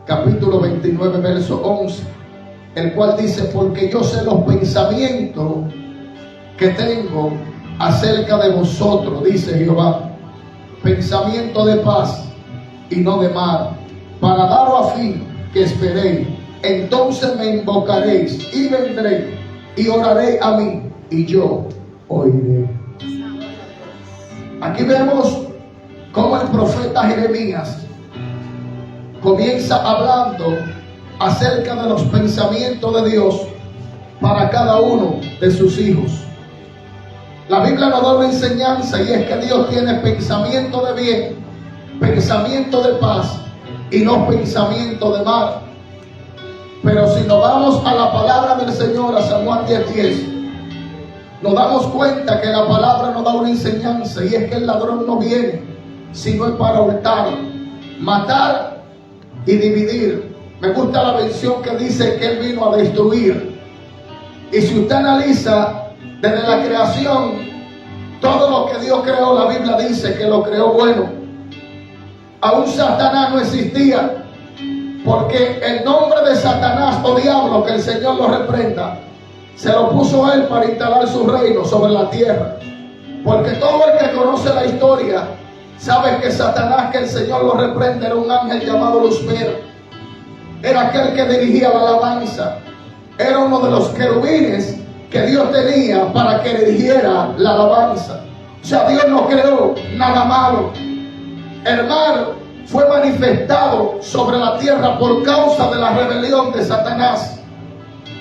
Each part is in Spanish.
Capítulo 29, verso 11, el cual dice: porque yo sé los pensamientos que tengo acerca de vosotros, dice Jehová, pensamiento de paz y no de mal, para daros a fin que esperéis. Entonces me invocaréis y vendré y oraréis a mí y yo oiré. Aquí vemos cómo el profeta Jeremías comienza hablando acerca de los pensamientos de Dios para cada uno de sus hijos. La Biblia nos da una enseñanza, y es que Dios tiene pensamiento de bien, pensamiento de paz y no pensamiento de mal. Pero si nos vamos a la palabra del Señor, a San Juan 10:10, nos damos cuenta que la palabra nos da una enseñanza, y es que el ladrón no viene sino es para hurtar, matar y dividir. Me gusta la versión que dice que Él vino a destruir. Y si usted analiza desde la creación, todo lo que Dios creó, la Biblia dice que lo creó bueno. Aún Satanás no existía, porque el nombre de Satanás o diablo, que el Señor lo reprenda, se lo puso Él para instalar su reino sobre la tierra. Porque todo el que conoce la historia sabe que Satanás, que el Señor lo reprende, era un ángel llamado Lucifer. Era aquel que dirigía la alabanza. Era uno de los querubines que Dios tenía para que dirigiera la alabanza. O sea, Dios no creó nada malo. El mal fue manifestado sobre la tierra por causa de la rebelión de Satanás.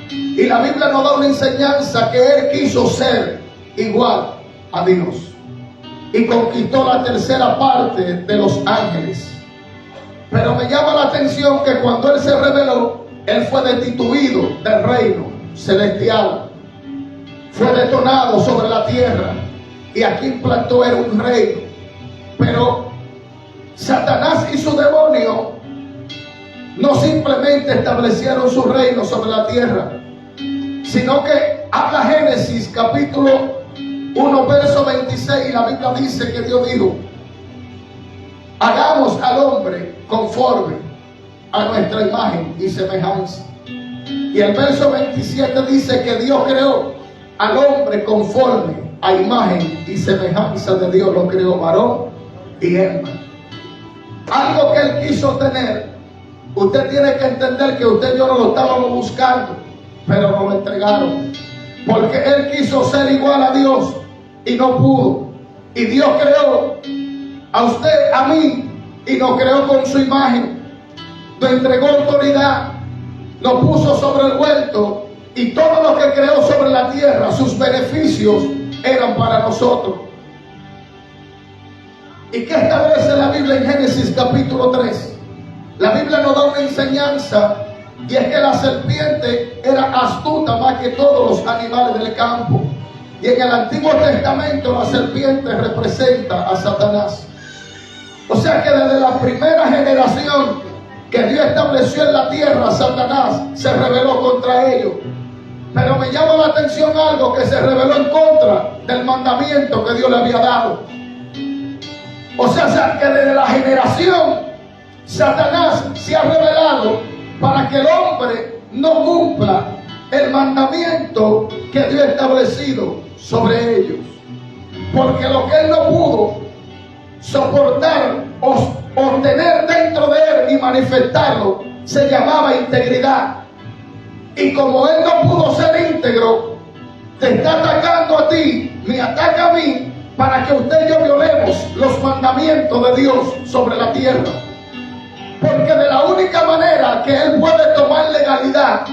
Y la Biblia nos da una enseñanza que Él quiso ser igual a Dios, y conquistó la tercera parte de los ángeles. Pero me llama la atención que cuando Él se rebeló, Él fue destituido del reino celestial. Fue detonado sobre la tierra, y aquí implantó Él un reino. Pero Satanás y su demonio no simplemente establecieron su reino sobre la tierra, sino que habla Génesis capítulo 1, verso 26, y la Biblia dice que Dios dijo: hagamos al hombre conforme a nuestra imagen y semejanza. Y el verso 27 dice que Dios creó al hombre conforme a imagen y semejanza de Dios, lo creó varón y hembra. Algo que Él quiso tener, usted tiene que entender que usted y yo no lo estábamos buscando, pero nos lo entregaron. Porque Él quiso ser igual a Dios y no pudo. Y Dios creó a usted, a mí, y nos creó con su imagen. Nos entregó autoridad, nos puso sobre el huerto, y todo lo que creó sobre la tierra, sus beneficios eran para nosotros. ¿Y qué establece la Biblia en Génesis capítulo 3? La Biblia nos da una enseñanza, y es que la serpiente era astuta más que todos los animales del campo. Y en el Antiguo Testamento la serpiente representa a Satanás. O sea que desde la primera generación que Dios estableció en la tierra, Satanás se rebeló contra ellos. Pero me llama la atención algo, que se rebeló en contra del mandamiento que Dios le había dado. O sea que desde la generación Satanás se ha rebelado para que el hombre no cumpla el mandamiento que Dios ha establecido sobre ellos. Porque lo que Él no pudo soportar o tener dentro de Él y manifestarlo se llamaba integridad. Y como Él no pudo ser íntegro, te está atacando a ti, me ataca a mí, para que usted y yo violemos los mandamientos de Dios sobre la tierra. Porque de la única manera que Él puede tomar legalidad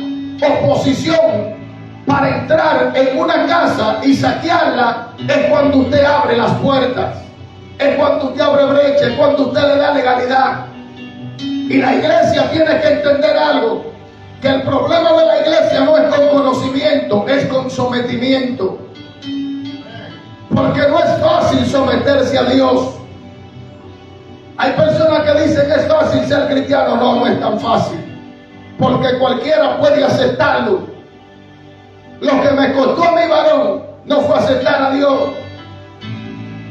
o posición para entrar en una casa y saquearla es cuando usted abre las puertas, es cuando usted abre brecha, es cuando usted le da legalidad. Y la iglesia tiene que entender algo, que el problema de la iglesia no es con conocimiento, es con sometimiento. Porque no es fácil someterse a Dios. Hay personas que dicen que es fácil ser cristiano. No, no es tan fácil, porque cualquiera puede aceptarlo. Lo que me costó a mi varón no fue aceptar a Dios,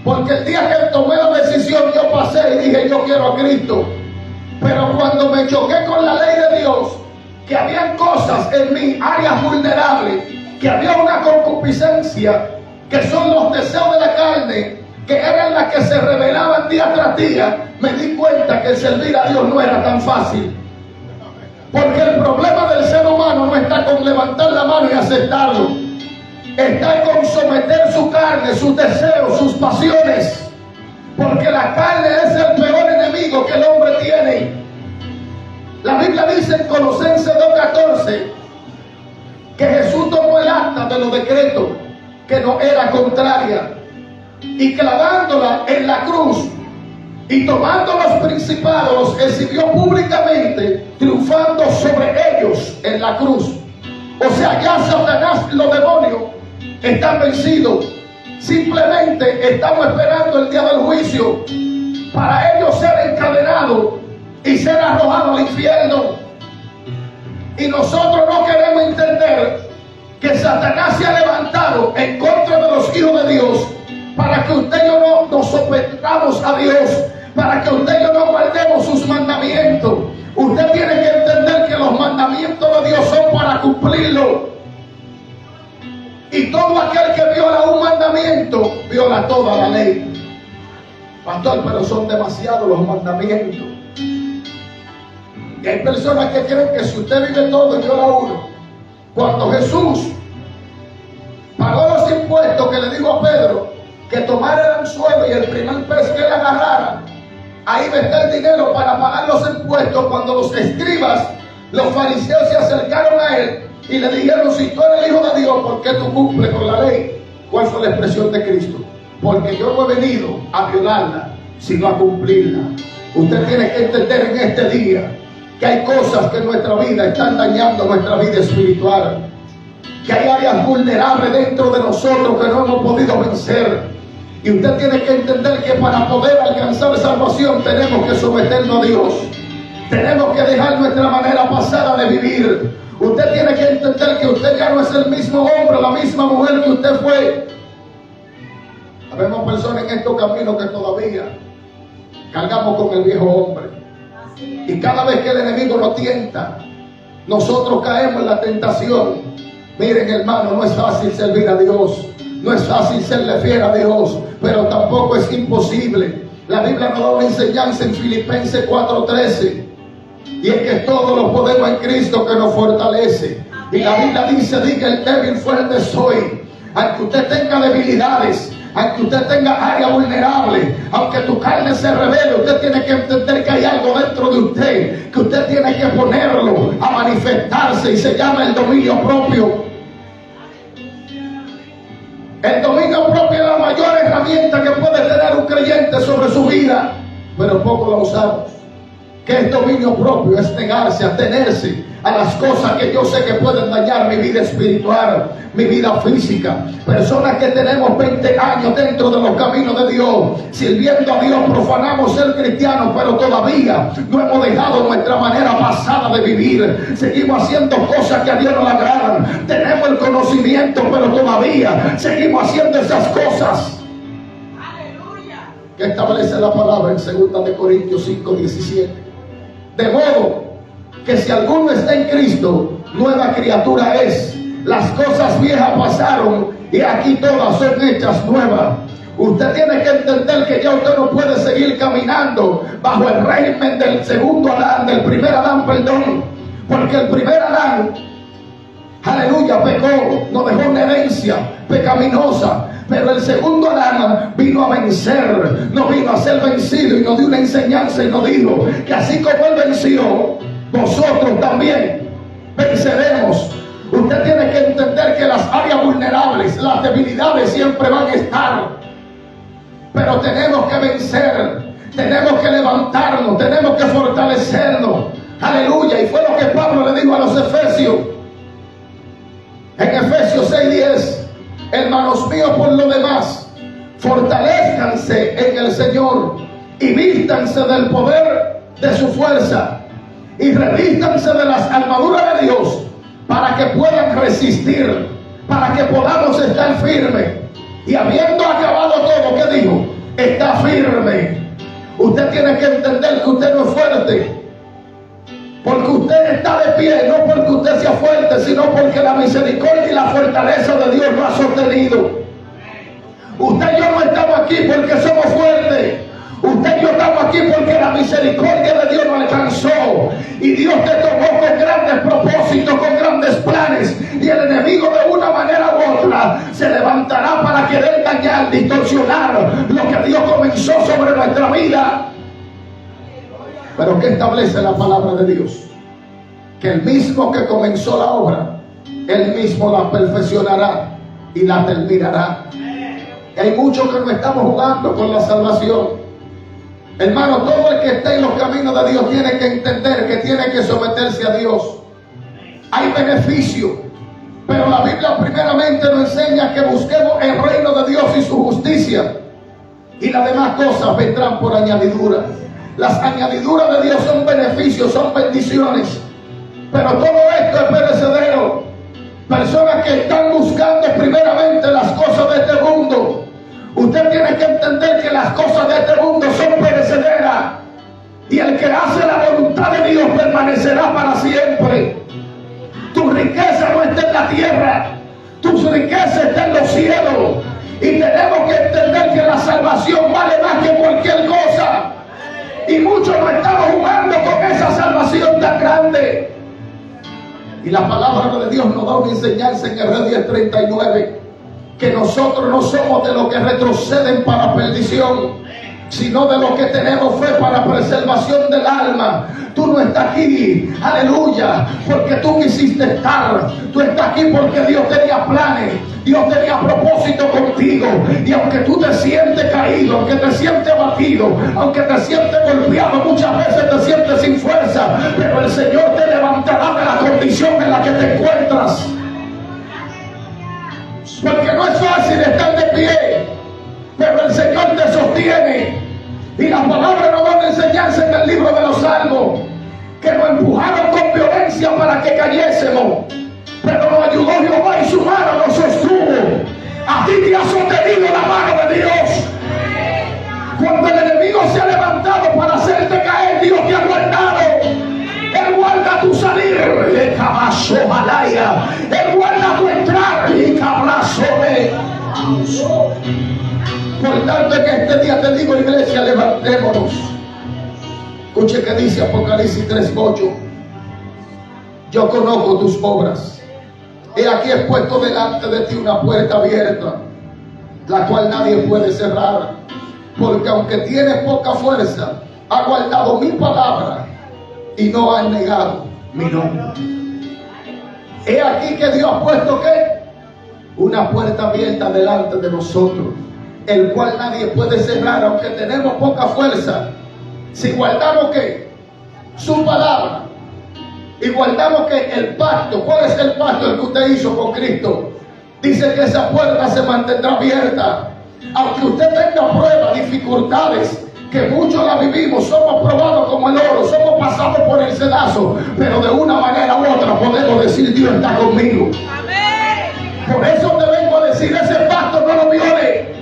porque el día que tomé la decisión yo pasé y dije: yo quiero a Cristo. Pero cuando me choqué con la ley de Dios, que habían cosas en mi área vulnerable, que había una concupiscencia, que son los deseos de la carne, que eran las que se revelaban día tras día, me di cuenta que servir a Dios no era tan fácil. Porque el problema del ser humano no está con levantar la mano y aceptarlo. Está con someter su carne, sus deseos, sus pasiones. Porque la carne es el peor enemigo que el hombre tiene. La Biblia dice en Colosenses 2:14 que Jesús tomó el acta de los decretos que no era contraria y clavándola en la cruz y tomando los principados los exhibió públicamente, triunfando sobre ellos en la cruz. O sea, ya Satanás, los demonios están vencidos. Simplemente estamos esperando el día del juicio para ellos ser encadenados y ser arrojados al infierno. Y nosotros no queremos entender que Satanás se ha levantado en contra de los hijos de Dios para que usted y yo no nos sometamos a Dios, para que usted y yo no guardemos sus mandamientos. Usted tiene que entender que los mandamientos de Dios son para cumplirlo. Y todo aquel que viola un mandamiento, viola toda la ley. Pastor, pero son demasiados los mandamientos. Y hay personas que creen que si usted vive todo y viola uno. Cuando Jesús pagó los impuestos que le dijo a Pedro que tomara el anzuelo y el primer pez que le agarrara, ahí está el dinero para pagar los impuestos. Cuando los escribas, los fariseos se acercaron a él y le dijeron: si tú eres el Hijo de Dios, ¿por qué tú cumples con la ley? ¿Cuál fue la expresión de Cristo? Porque yo no he venido a violarla, sino a cumplirla. Usted tiene que entender en este día que hay cosas que en nuestra vida están dañando nuestra vida espiritual, que hay áreas vulnerables dentro de nosotros que no hemos podido vencer. Y usted tiene que entender que para poder alcanzar salvación tenemos que someternos a Dios. Tenemos que dejar nuestra manera pasada de vivir. Usted tiene que entender que usted ya no es el mismo hombre, la misma mujer que usted fue. Habemos personas en estos caminos que todavía cargamos con el viejo hombre. Y cada vez que el enemigo nos tienta, nosotros caemos en la tentación. Miren, hermano, no es fácil servir a Dios. No es fácil serle fiel a Dios, pero tampoco es imposible. La Biblia nos da una enseñanza en Filipenses 4:13. Y es que todo lo podemos en Cristo que nos fortalece. Y la Biblia dice: diga el débil, fuerte soy. Aunque usted tenga debilidades, aunque usted tenga área vulnerable, aunque tu carne se revele, usted tiene que entender que hay algo dentro de usted, que usted tiene que ponerlo a manifestarse, y se llama el dominio propio. El dominio propio es la mayor herramienta que puede tener un creyente sobre su vida, pero poco la usamos. ¿Qué es dominio propio? Es negarse, atenerse a las cosas que yo sé que pueden dañar mi vida espiritual, mi vida física. Personas que tenemos 20 años dentro de los caminos de Dios, sirviendo a Dios, profanamos ser cristianos, pero todavía no hemos dejado nuestra manera pasada de vivir. Seguimos haciendo cosas que a Dios no le agradan. Tenemos el conocimiento, pero todavía seguimos haciendo esas cosas. Aleluya. Que establece la palabra en 2 Corintios 5:17. De modo que si alguno está en Cristo, nueva criatura es. Las cosas viejas pasaron y aquí todas son hechas nuevas. Usted tiene que entender que ya usted no puede seguir caminando bajo el régimen del segundo Adán, del primer Adán, perdón. Porque el primer Adán, aleluya, pecó, nos dejó una herencia pecaminosa. Pero el segundo Adán vino a vencer, no vino a ser vencido, y nos dio una enseñanza y nos dijo que así como él venció, nosotros también venceremos. Usted tiene que entender que las áreas vulnerables, las debilidades siempre van a estar, pero tenemos que vencer, tenemos que levantarnos, tenemos que fortalecernos. Aleluya. Y fue lo que Pablo le dijo a los Efesios en Efesios 6:10: hermanos míos, por lo demás, fortalezcanse en el Señor y vístanse del poder de su fuerza y revístanse de las armaduras de Dios para que puedan resistir, para que podamos estar firmes. Y habiendo acabado todo, ¿qué dijo? Está firme. Usted tiene que entender que usted no es fuerte pie, no porque usted sea fuerte, sino porque la misericordia y la fortaleza de Dios lo ha sostenido. Usted y yo no estamos aquí porque somos fuertes. Usted y yo estamos aquí porque la misericordia de Dios nos alcanzó. Y Dios te tomó con grandes propósitos, con grandes planes. Y el enemigo de una manera u otra se levantará para querer dañar, distorsionar lo que Dios comenzó sobre nuestra vida. Pero ¿qué establece la palabra de Dios? Que el mismo que comenzó la obra, él mismo la perfeccionará y la terminará. Y hay muchos que no estamos jugando con la salvación. Hermano, todo el que esté en los caminos de Dios tiene que entender que tiene que someterse a Dios. Hay beneficio, pero la Biblia primeramente nos enseña que busquemos el reino de Dios y su justicia, y las demás cosas vendrán por añadidura. Las añadiduras de Dios son beneficios, son bendiciones, pero todo esto es perecedero. Personas que están buscando primeramente las cosas de este mundo. Usted tiene que entender que las cosas de este mundo son perecederas, y el que hace la voluntad de Dios permanecerá para siempre. Tu riqueza no está en la tierra, tu riqueza está en los cielos, y tenemos que entender que la salvación vale más que cualquier cosa, y muchos no estamos jugando con esa salvación tan grande. Y la palabra de Dios nos da una enseñanza en el 10:39, que nosotros no somos de los que retroceden para perdición, sino de los que tenemos fe para preservación del alma. Tú no estás aquí, aleluya, porque tú quisiste estar. Tú estás aquí porque Dios tenía planes, Dios tenía propósito contigo. Y aunque tú te sientes caído, aunque te sientes abatido, aunque te sientes golpeado, muchas veces te sientes sin fuerza, pero el Señor te levantará de la condición en la que te encuentras. Porque no es fácil estar de pie, pero el Señor te sostiene. Y la palabra nos da una enseñanza en el libro de los Salmos, que nos empujaron con violencia para que cayésemos, pero nos ayudó Jehová y su mano nos sostuvo. A ti te ha sostenido la mano de Dios. Cuando el enemigo se ha levantado para hacerte caer, Dios te ha guardado. Él guarda tu salir, Él guarda tu entrar, por tanto que este día te digo, iglesia, levantémonos. Escuche que dice Apocalipsis 3:8: yo conozco tus obras. He aquí he puesto delante de ti una puerta abierta, la cual nadie puede cerrar, porque aunque tienes poca fuerza, has guardado mi palabra y no has negado mi nombre. He aquí que Dios ha puesto ¿qué? Una puerta abierta delante de nosotros, el cual nadie puede cerrar, aunque tenemos poca fuerza. Si guardamos ¿qué? Su palabra, y guardamos ¿qué? El pacto. ¿Cuál es el pacto? El que usted hizo con Cristo. Dice que esa puerta se mantendrá abierta, aunque usted tenga pruebas, dificultades, que muchos la vivimos, somos probados como el oro, somos pasados por el cedazo, pero de una manera u otra podemos decir: Dios está conmigo. Amén. Por eso te vengo a decir: ese pacto no lo viole,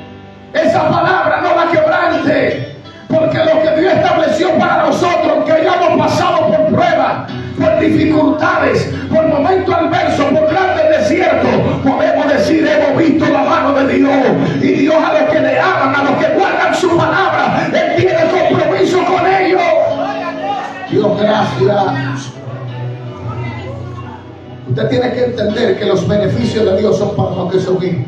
esa palabra no la quebrante, porque lo que Dios estableció para nosotros, aunque hayamos pasado por pruebas, por dificultades, por momentos adversos, por grandes desiertos, podemos decir: hemos visto la mano de Dios. Y Dios, a los que le aman, a los que guardan su palabra, Él tiene compromiso con ellos. Dios, gracias. Usted tiene que entender que los beneficios de Dios son para los que son hijos.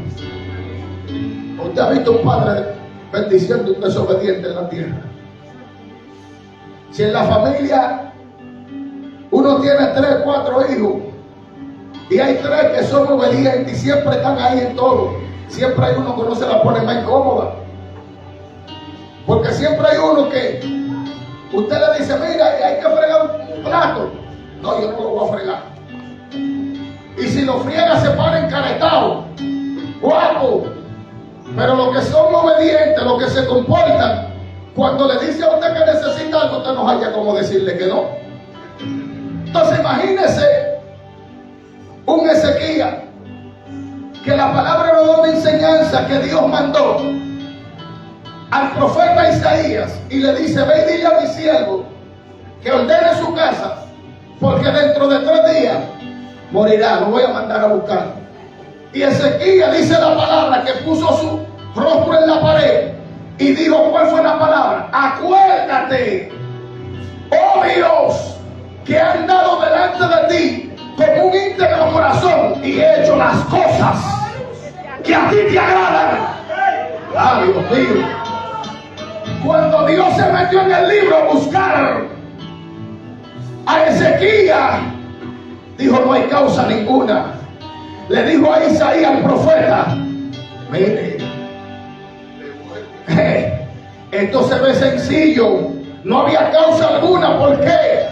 Usted ha visto un padre bendiciendo un desobediente en la tierra. Si en la familia uno tiene 3, 4 hijos, y hay 3 que son obedientes y siempre están ahí en todo, siempre hay uno que no se la pone más incómoda, porque siempre hay uno que usted le dice: mira, hay que fregar un plato. No, yo no lo voy a fregar. Y si lo friega se para encaretado, guapo. Pero los que son obedientes, los que se comportan, cuando le dice a usted que necesita algo, usted no haya como decirle que no. Entonces imagínese un Ezequías, que la palabra nos da una enseñanza que Dios mandó al profeta Isaías, y le dice: ve y dile a mi siervo que ordene su casa porque dentro de 3 días morirá, lo voy a mandar a buscar. Y Ezequiel dice la palabra que puso su rostro en la pared y dijo, ¿cuál fue la palabra? Acuérdate, oh Dios, que he andado delante de ti con un íntegro corazón y he hecho las cosas que a ti te agradan. Ah, Dios mío. Cuando Dios se metió en el libro a buscar a Ezequiel, dijo, no hay causa ninguna. Le dijo a Isaías, el profeta, mire, esto se ve sencillo, no había causa alguna. ¿Por qué?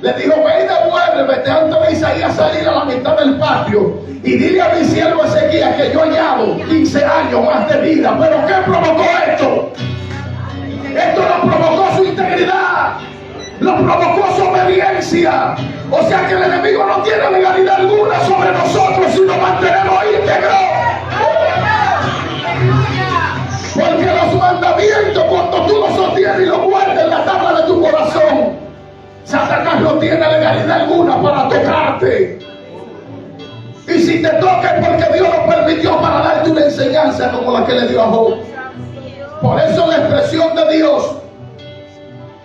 Le dijo, ve y devuélvete antes de Isaías salir a la mitad del patio y dile a mi siervo Ezequiel que yo añado 15 años más de vida. ¿Pero qué provocó esto? Esto lo provocó su integridad, lo provocó su obediencia. O sea que el enemigo no tiene legalidad alguna sobre nosotros si nos mantenemos íntegros. Porque los mandamientos, cuando tú los sostienes y los guardas en la tabla de tu corazón, Satanás no tiene legalidad alguna para tocarte. Y si te toca es porque Dios lo permitió para darte una enseñanza como la que le dio a Job. Por eso la expresión de Dios,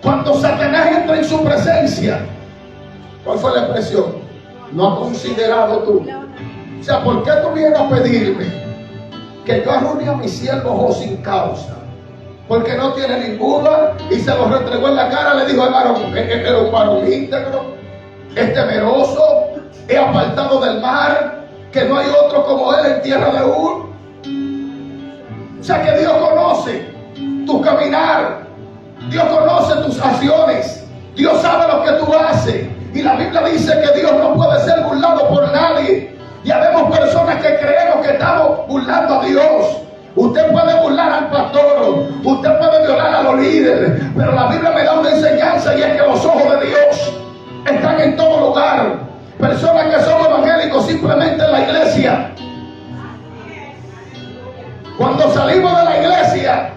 cuando Satanás entra en su presencia, ¿cuál fue la expresión? No ha considerado tú. O sea, ¿por qué tú vienes a pedirme que yo arruine a mi siervo Job sin causa? Porque no tiene ninguna, y se lo retregó en la cara. Le dijo, hermano, era un varón íntegro, es temeroso, es apartado del mar, que no hay otro como él en tierra de Ur. O sea que Dios conoce tu caminar, Dios conoce tus acciones, Dios sabe lo que tú haces. Y la Biblia dice que Dios no puede ser burlado por nadie. Ya vemos personas que creemos que estamos burlando a Dios. Usted puede burlar al pastor, usted puede violar a los líderes, pero la Biblia me da una enseñanza, y es que los ojos de Dios están en todo lugar. Personas que son evangélicos simplemente en la iglesia. Cuando salimos de la iglesia,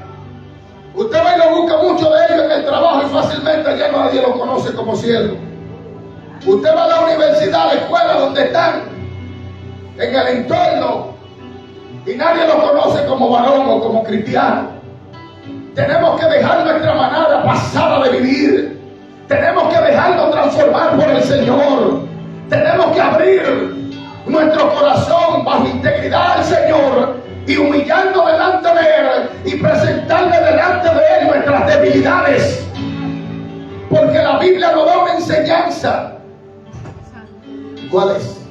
usted va y lo busca mucho de ellos en el trabajo y fácilmente ya nadie lo conoce como siervo. Usted va a la universidad, a la escuela donde están, en el entorno, y nadie lo conoce como varón o como cristiano. Tenemos que dejar nuestra manera pasada de vivir. Tenemos que dejarnos transformar por el Señor. Tenemos que abrir nuestro corazón bajo integridad al Señor y humillarnos delante de Él y presentarle delante de Él nuestras debilidades. Porque la Biblia nos da una enseñanza. ¿Cuál es?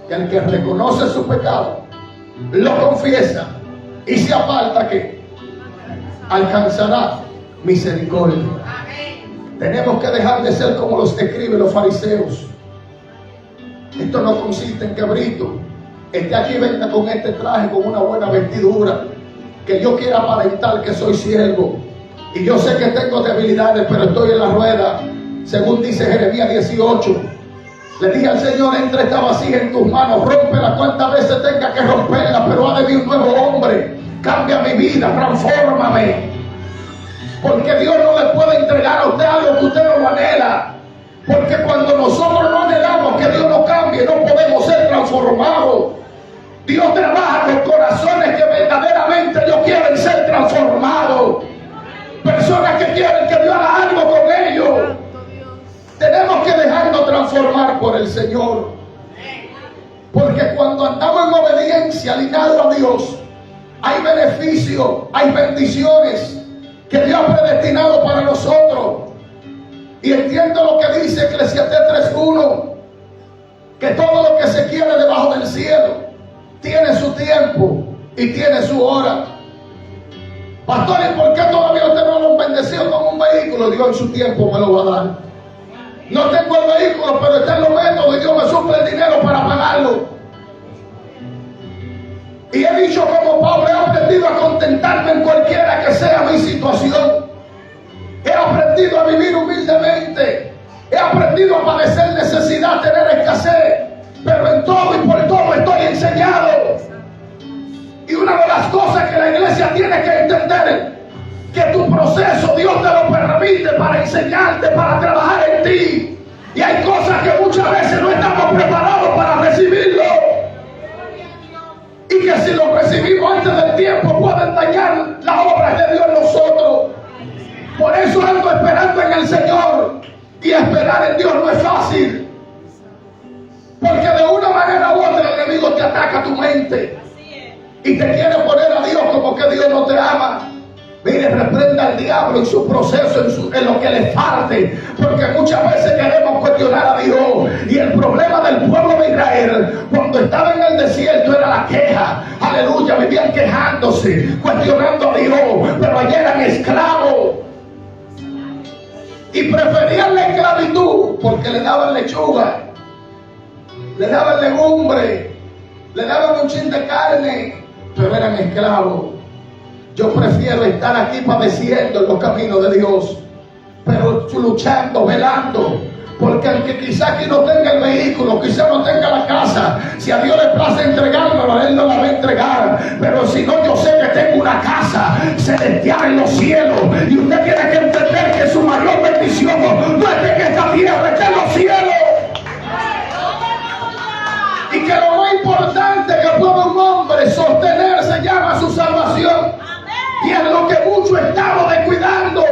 Que el que reconoce su pecado, lo confiesa y se aparta, que alcanzará misericordia. Tenemos que dejar de ser como los escribas, los fariseos. Esto no consiste en cabrito. Este aquí venga con este traje, con una buena vestidura, que yo quiera aparentar que soy siervo. Y yo sé que tengo debilidades, pero estoy en la rueda. Según dice Jeremías 18. Le dije al Señor, entra esta vasija en tus manos, rómpela cuantas veces tenga que romperla, pero haz de mí un nuevo hombre. Cambia mi vida, transfórmame. Porque Dios no le puede entregar a usted algo que usted no lo anhela. Porque cuando nosotros no anhelamos que Dios nos cambie, no podemos ser transformados. Dios trabaja con corazones que verdaderamente ellos quieren ser transformados. Personas que quieren que Dios haga algo con ellos. Tenemos que dejarnos transformar por el Señor. Porque cuando andamos en obediencia, alineados a Dios, hay beneficios, hay bendiciones que Dios ha predestinado para nosotros. Y entiendo lo que dice Eclesiastés 3:1, que todo lo que se quiere debajo del cielo tiene su tiempo y tiene su hora. Pastor, ¿y por qué todavía usted no lo bendeció con un vehículo? Dios en su tiempo me lo va a dar. No tengo el vehículo, pero está en los métodos y Dios me suple el dinero para pagarlo. Y he dicho como Pablo, he aprendido a contentarme en cualquiera que sea mi situación. He aprendido a vivir humildemente. He aprendido a padecer necesidad, tener escasez. Pero en todo y por todo estoy enseñado. Y una de las cosas que la iglesia tiene que entender, que tu proceso Dios te lo permite para enseñarte, para trabajar en ti. Y Y esperar en Dios no es fácil. Porque de una manera u otra el enemigo te ataca tu mente. Y te quiere poner a Dios como que Dios no te ama. Mire, reprenda al diablo en su proceso, en lo que le falte. Porque muchas veces queremos cuestionar a Dios. Y el problema del pueblo de Israel, cuando estaba en el desierto, era la queja. Aleluya, vivían quejándose, cuestionando a Dios. Pero allá eran esclavos. Y preferían la esclavitud porque le daban lechuga, le daban legumbre, le daban un chin de carne, pero eran esclavos. Yo prefiero estar aquí padeciendo en los caminos de Dios, pero luchando, velando, porque aunque quizás aquí no tenga el vehículo, quizás no tenga la casa, si a Dios le place entregármelo, Él no la va a entregar. Pero si no, yo sé que tengo una casa celestial en los cielos, y usted tiene que entender que su mayor bendición no es en esta tierra, está en los cielos. Y que lo más importante que puede un hombre sostener se llama su salvación. Y es lo que mucho estamos descuidando.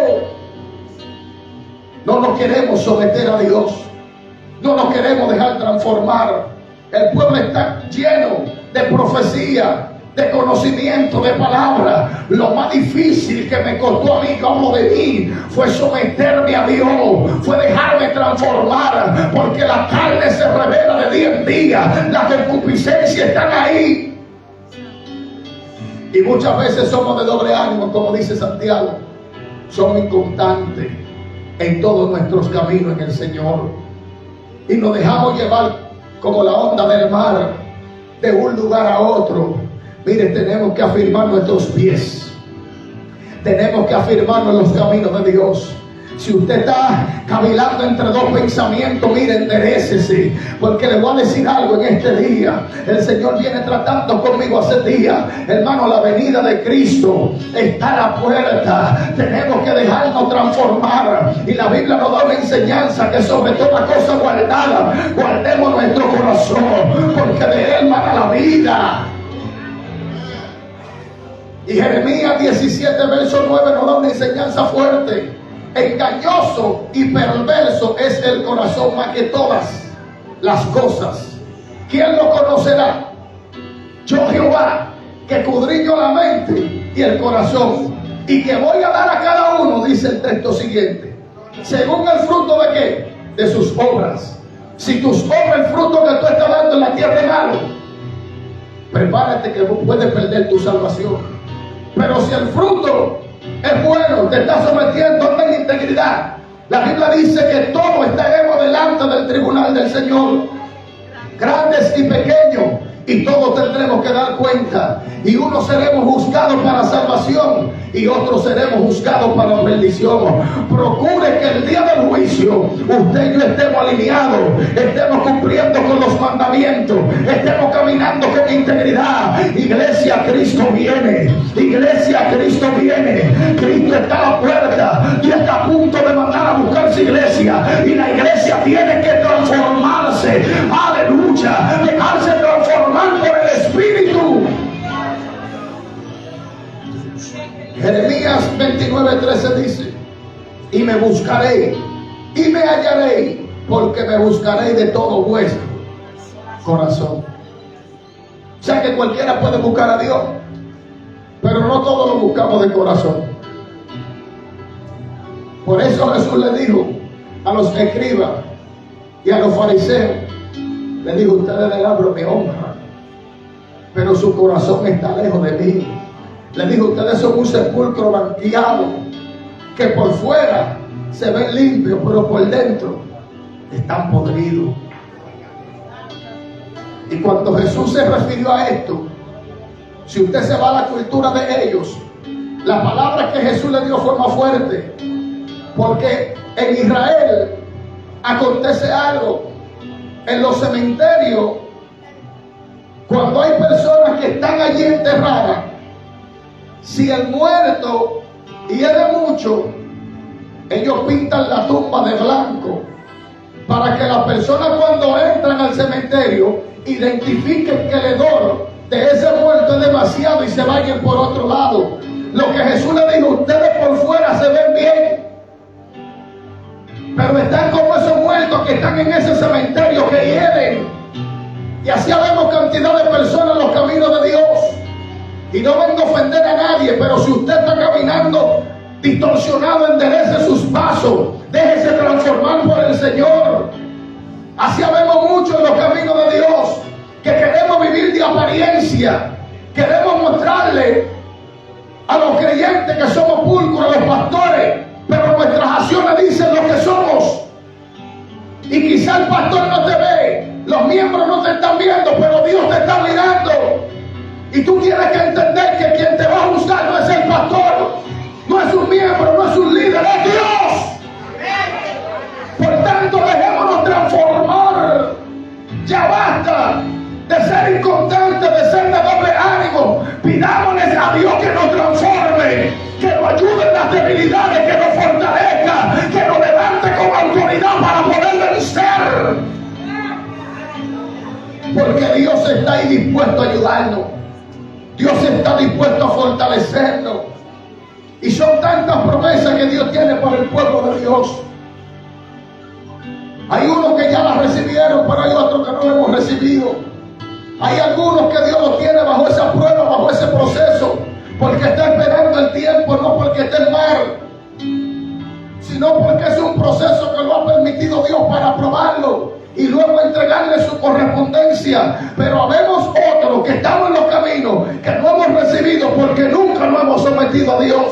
No nos queremos someter a Dios. No nos queremos dejar transformar. El pueblo está lleno de profecía, de conocimiento, de palabra. Lo más difícil que me costó a mí, como de mí, fue someterme a Dios, fue dejarme transformar, porque la carne se revela de día en día, las concupiscencias están ahí. Y muchas veces somos de doble ánimo, como dice Santiago. Somos inconstantes en todos nuestros caminos en el Señor. Y nos dejamos llevar como la onda del mar, de un lugar a otro. Mire, tenemos que afirmar nuestros pies. Tenemos que afirmarnos en los caminos de Dios. Si usted está cavilando entre dos pensamientos, mire, enderécese, porque le voy a decir algo en este día. El Señor viene tratando conmigo hace días. Hermano, la venida de Cristo está a la puerta. Tenemos que dejarnos transformar. Y la Biblia nos da una enseñanza que sobre toda cosa guardada, guardemos nuestro corazón, porque de él mana la vida. Y Jeremías 17, verso 9 nos da una enseñanza fuerte. Engañoso y perverso es el corazón más que todas las cosas. ¿Quién lo conocerá? Yo, Jehová, que escudriño la mente y el corazón, y que voy a dar a cada uno, dice el texto siguiente, según el fruto de qué, de sus obras. Si tus obras, el fruto que tú estás dando en la tierra es malo, prepárate que puedes perder tu salvación. Pero si el fruto es bueno, te está sometiendo en integridad, la Biblia dice que todos estaremos delante del tribunal del Señor, grandes y pequeños, y todos tendremos que dar cuenta. Y unos seremos juzgados para salvación y otros seremos juzgados para perdición. Procure que el día del juicio usted y yo estemos alineados, estemos cumpliendo con los mandamientos, estemos caminando con integridad. Iglesia, Cristo viene. Iglesia, Cristo viene. Cristo está a la puerta y está a punto de mandar a buscar su iglesia, y la iglesia tiene que transformarse. Aleluya, dejarse transformar por el Espíritu. Jeremías 29:13 dice: y me buscaré y me hallaré, porque me buscaré de todo vuestro corazón. O sea que cualquiera puede buscar a Dios, pero no todos lo buscamos de corazón. Por eso Jesús le dijo a los escribas y a los fariseos, le dijo: ustedes le hablan de honra, pero su corazón está lejos de mí. Le dijo: ustedes son un sepulcro blanqueado, que por fuera se ven limpios, pero por dentro están podridos. Y cuando Jesús se refirió a esto, si usted se va a la cultura de ellos, la palabra que Jesús le dio fue más fuerte, porque en Israel acontece algo. En los cementerios, cuando hay personas que están allí enterradas, si el muerto hiere mucho, ellos pintan la tumba de blanco, para que las personas cuando entran al cementerio identifiquen que el hedor de ese muerto es demasiado y se vayan por otro lado. Lo que Jesús le dijo: ustedes por fuera se ven bien, pero están como cuantos que están en ese cementerio que hieren. Y así habemos cantidad de personas en los caminos de Dios. Y no vengo a ofender a nadie, pero si usted está caminando distorsionado, enderece sus pasos, déjese transformar por el Señor. Así habemos muchos en los caminos de Dios que queremos vivir de apariencia, queremos mostrarle a los creyentes que somos pulcros, a los pastores, pero nuestras acciones dicen lo que somos. Y quizá el pastor no te ve, los miembros no te están viendo, pero Dios te está mirando. Y tú tienes que entender que quien te va a juzgar no es el pastor, no es un miembro, no es un líder, es Dios. Por tanto, dejémonos transformar. Ya basta de ser inconstantes, de ser de doble ánimo. Pidámosles a Dios que nos transforme, que nos ayude en las debilidades, que nos fortalezca, que nos levante con autoridad para poder vencer. Porque Dios está ahí dispuesto a ayudarnos. Dios está dispuesto a fortalecernos. Y son tantas promesas que Dios tiene para el pueblo de Dios. Hay unos que ya las recibieron, pero hay otros que no hemos recibido. Hay algunos que Dios los tiene bajo esa prueba, bajo ese proceso, porque está esperando el tiempo, no porque esté mal, sino porque es un proceso que lo ha permitido Dios para probarlo y luego entregarle su correspondencia. Pero habemos otros que estamos en los caminos que no hemos recibido porque nunca nos hemos sometido a Dios.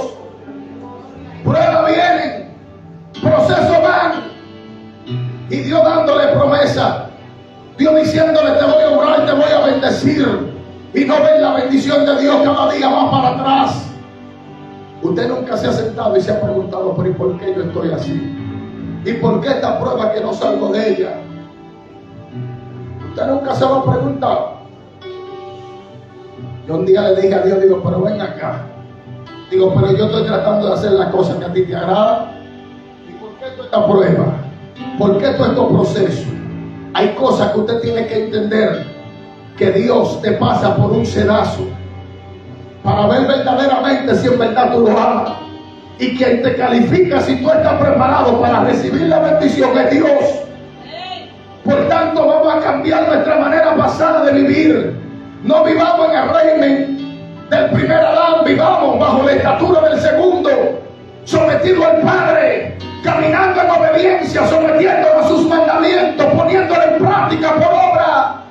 Pruebas vienen, procesos van, y Dios dándole promesa, Dios diciéndole: te voy a honrar, te voy a bendecir. Y no ven la bendición de Dios, cada día va para atrás. Usted nunca se ha sentado y se ha preguntado: pero ¿y por qué yo estoy así? ¿Y por qué esta prueba que no salgo de ella? Usted nunca se lo ha preguntado. Yo un día le dije a Dios, digo: pero ven acá. Digo: pero yo estoy tratando de hacer las cosas que a ti te agradan. ¿Y por qué toda esta prueba? ¿Por qué todo estos procesos? Hay cosas que usted tiene que entender, que Dios te pasa por un sedazo para ver verdaderamente si en verdad tú lo amas. Y quien te califica si tú estás preparado para recibir la bendición es Dios. Por tanto, vamos a cambiar nuestra manera pasada de vivir. No vivamos en el régimen del primer Adán, vivamos bajo la estatura del segundo, sometido al Padre, caminando en obediencia, sometiéndonos a sus mandamientos, poniéndolo en práctica por obra.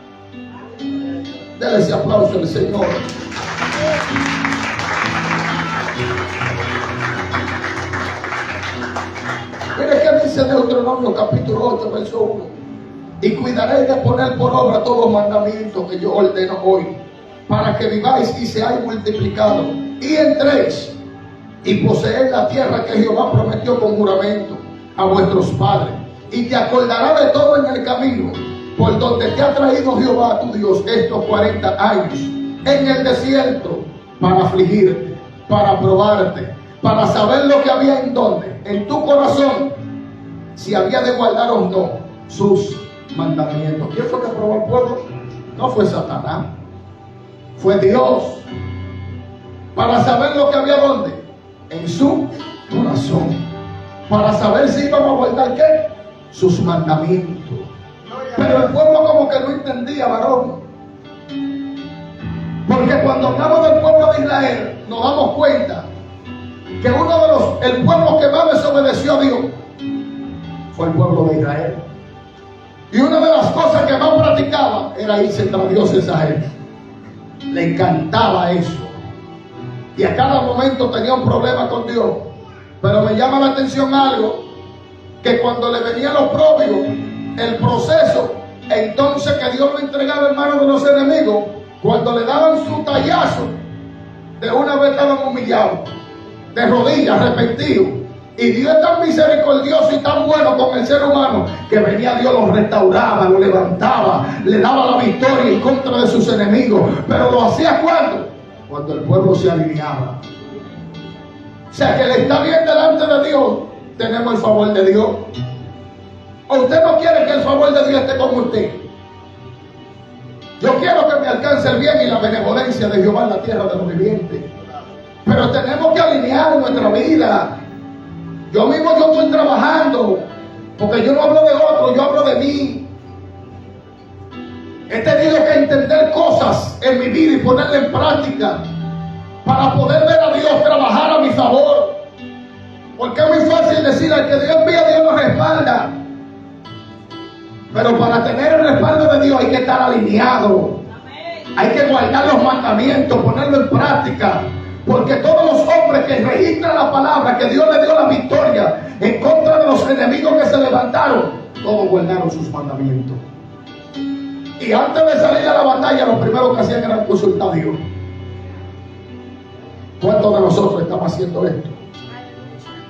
Dele ese aplauso al Señor. Mire qué dice Deuteronomio capítulo 8, verso 1. Y cuidaréis de poner por obra todos los mandamientos que yo ordeno hoy, para que viváis y seáis multiplicados, y entréis y poseer la tierra que Jehová prometió con juramento a vuestros padres. Y te acordarás de todo en el camino por donde te ha traído Jehová tu Dios estos 40 años en el desierto, para afligirte, para probarte, para saber lo que había en donde, en tu corazón, si había de guardar o no sus mandamientos. ¿Quién fue que probó al pueblo? No fue Satanás, fue Dios, para saber lo que había donde, en su corazón, para saber si íbamos a guardar ¿qué? Sus mandamientos. Pero el pueblo como que no entendía, varón. Porque cuando hablamos del pueblo de Israel, nos damos cuenta que el pueblo que más desobedeció a Dios fue el pueblo de Israel. Y una de las cosas que más practicaba era irse tras dioses ajenos. Le encantaba eso. Y a cada momento tenía un problema con Dios. Pero me llama la atención algo, que cuando le venían los propios, el proceso, entonces que Dios lo entregaba en manos de los enemigos, cuando le daban su tallazo, de una vez estaban humillados, de rodillas, arrepentidos. Y Dios es tan misericordioso y tan bueno con el ser humano, que venía Dios, lo restauraba, lo levantaba, le daba la victoria en contra de sus enemigos. Pero lo hacía cuando el pueblo se alineaba. O sea, que le está bien delante de Dios, tenemos el favor de Dios. ¿O usted no quiere que el favor de Dios esté con usted? Yo quiero que me alcance el bien y la benevolencia de Jehová en la tierra de los vivientes. Pero tenemos que alinear nuestra vida. Yo estoy trabajando Porque yo no hablo de otro, yo hablo de mí. He tenido que entender cosas en mi vida y ponerla en práctica para poder ver a Dios trabajar a mi favor. Porque es muy fácil decir al que Dios envía, Dios lo respalda. Pero para tener el respaldo de Dios hay que estar alineado. Hay que guardar los mandamientos, ponerlo en práctica. Porque todos los hombres que registran la palabra, que Dios le dio la victoria en contra de los enemigos que se levantaron, todos guardaron sus mandamientos. Y antes de salir a la batalla, lo primero que hacían era consultar a Dios. ¿Cuántos de nosotros estamos haciendo esto?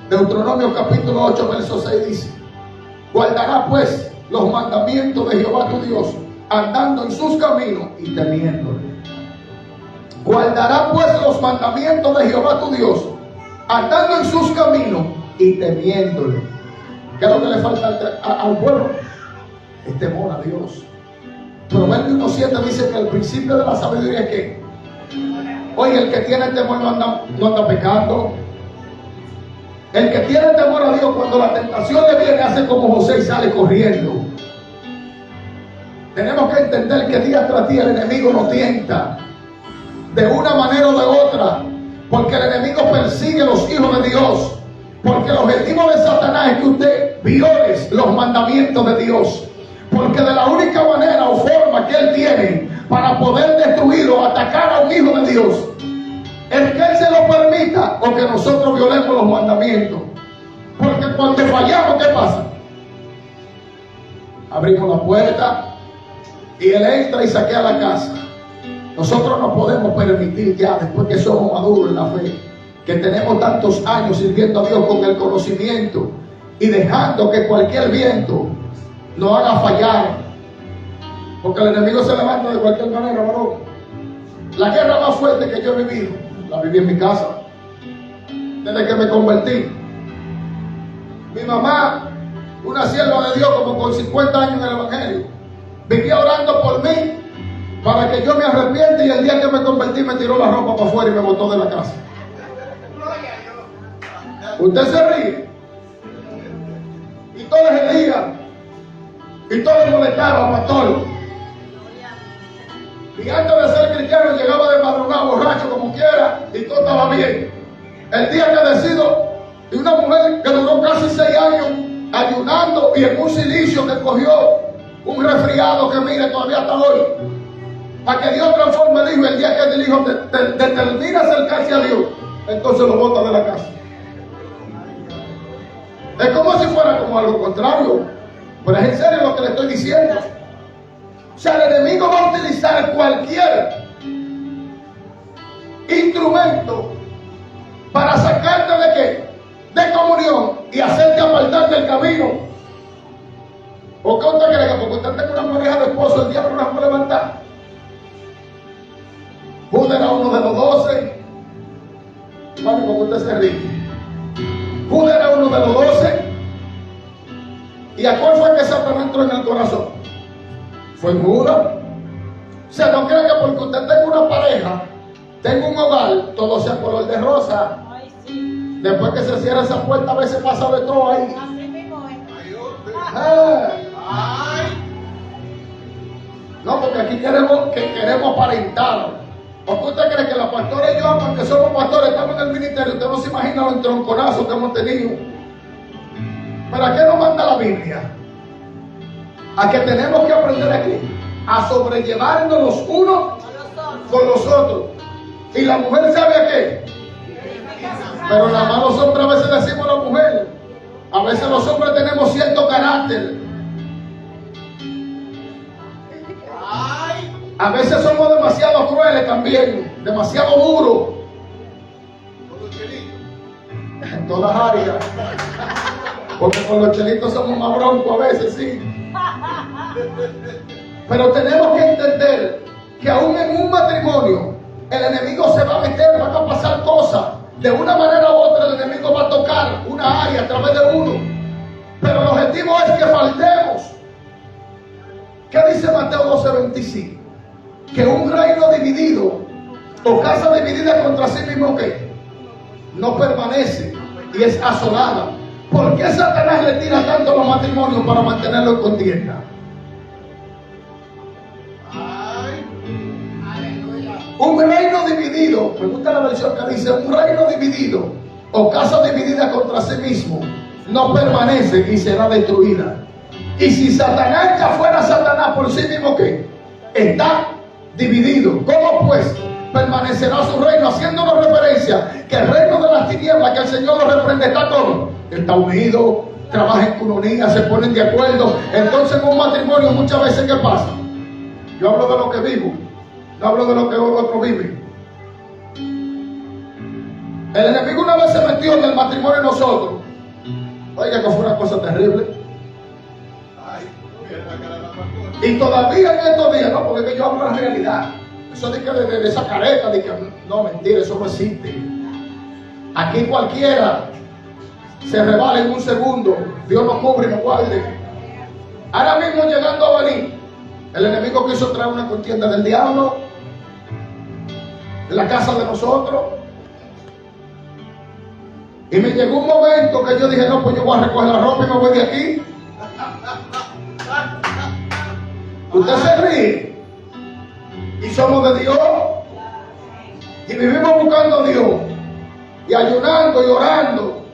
Deuteronomio capítulo 8, verso 6 dice: guardará pues los mandamientos de Jehová tu Dios, andando en sus caminos y temiéndole. Guardará pues los mandamientos de Jehová tu Dios, andando en sus caminos y temiéndole. ¿Qué es lo que le falta al pueblo? Es temor a Dios. Proverbio 1:7 dice que el principio de la sabiduría es que, oye, el que tiene temor no anda pecando. El que tiene temor a Dios, cuando la tentación le viene, hace como José y sale corriendo. Tenemos que entender que día tras día el enemigo nos tienta de una manera o de otra, porque el enemigo persigue a los hijos de Dios, porque el objetivo de Satanás es que usted viole los mandamientos de Dios, porque de la única manera o forma que él tiene para poder destruir o atacar a un hijo de Dios es que él se lo permita o que nosotros violemos los mandamientos. Porque cuando fallamos, ¿qué pasa? Abrimos la puerta y él entra y saquea la casa. Nosotros no podemos permitir ya, después que somos maduros en la fe, que tenemos tantos años sirviendo a Dios con el conocimiento y dejando que cualquier viento nos haga fallar. Porque el enemigo se levanta de cualquier manera, varón. La guerra más fuerte que yo he vivido, la viví en mi casa, desde que me convertí. Mi mamá, una sierva de Dios como con 50 años en el Evangelio, vivía orando por mí para que yo me arrepiente, y el día que me convertí me tiró la ropa para afuera y me botó de la casa. Usted se ríe y todos el día y todos molestaban, pastor. Y antes de ser cristiano llegaba de madrugada borracho como quiera y todo estaba bien. El día que decido, de una mujer que duró casi 6 años ayunando y en un silicio que cogió un resfriado que mire todavía hasta hoy, para que Dios transforme el hijo, el día que el hijo determina acercarse a Dios, entonces lo bota de la casa. Es como si fuera como algo contrario, pero es en serio lo que le estoy diciendo. O sea, el enemigo va a utilizar cualquier instrumento para sacarte de qué, de comunión y hacerte apartar del camino. ¿O qué usted cree? Que porque usted tenga una pareja de esposo, el diablo no se puede levantar. Judas era uno de los 12. Mami, como usted se ríe. Judas era uno de los 12. ¿Y a cuál fue que Satanás entró en el corazón? Fue en Judas. O sea, no cree que porque usted tenga una pareja, tenga un hogar, todo sea color de rosa. Ay, sí. Después que se cierra esa puerta, a veces pasa de todo ahí. Así mismo es. No, porque aquí queremos aparentar. ¿Por qué usted cree que la pastora y yo, porque somos pastores, estamos en el ministerio? Usted no se imagina los entronconazos que hemos tenido. ¿Pero a qué nos manda la Biblia? A que tenemos que aprender aquí a sobrellevarnos los unos con los otros. Y la mujer sabe a qué. Pero nada más los hombres a veces decimos a la mujer. A veces los hombres tenemos cierto carácter. A veces somos demasiado crueles también, demasiado duros. En todas áreas. Porque con los chelitos somos más broncos a veces, sí. Pero tenemos que entender que aún en un matrimonio, el enemigo se va a meter, van a pasar cosas. De una manera u otra, el enemigo va a tocar una área a través de uno. Pero el objetivo es que faltemos. ¿Qué dice Mateo 12:25? Que un reino dividido o casa dividida contra sí mismo, ¿qué? No permanece y es asolada. ¿Por qué Satanás le tira tanto a los matrimonios para mantenerlos en contienda? Un reino dividido, me gusta la versión que dice, un reino dividido o casa dividida contra sí mismo no permanece y será destruida. Y si Satanás ya fuera Satanás por sí mismo, ¿qué? Está dividido. ¿Cómo pues permanecerá su reino? Haciéndonos referencia que el reino de las tinieblas, que el Señor lo reprende, está todo. Está unido, trabaja en comunidad, se ponen de acuerdo. Entonces en un matrimonio muchas veces, ¿qué pasa? Yo hablo de lo que vivo, no hablo de lo que otro vive. El enemigo una vez se metió en el matrimonio de nosotros. Oiga, que fue una cosa terrible. Y todavía en estos días, no, porque yo hablo de la realidad. Eso de esa careta, de que no, mentira, eso no existe. Aquí cualquiera se rebala en un segundo. Dios nos cubre y nos guarde. Ahora mismo llegando a venir, el enemigo quiso traer una contienda del diablo en la casa de nosotros. Y me llegó un momento que yo dije, no, pues yo voy a recoger la ropa y me voy de aquí. Usted se ríe. Y somos de Dios. Y vivimos buscando a Dios. Y ayunando y orando.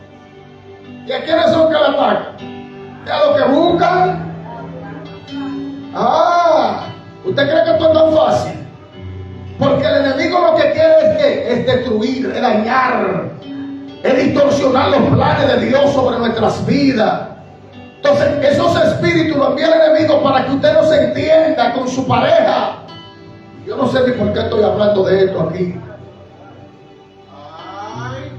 ¿Y a quiénes son que le atacan? ¿A los que buscan? ¿Usted cree que esto es tan fácil? Porque el enemigo lo que quiere es ¿qué? Es destruir, es dañar, es distorsionar los planes de Dios sobre nuestras vidas. Entonces, esos espíritus los envía el enemigo para que usted no se entienda con su pareja. Yo no sé ni por qué estoy hablando de esto aquí.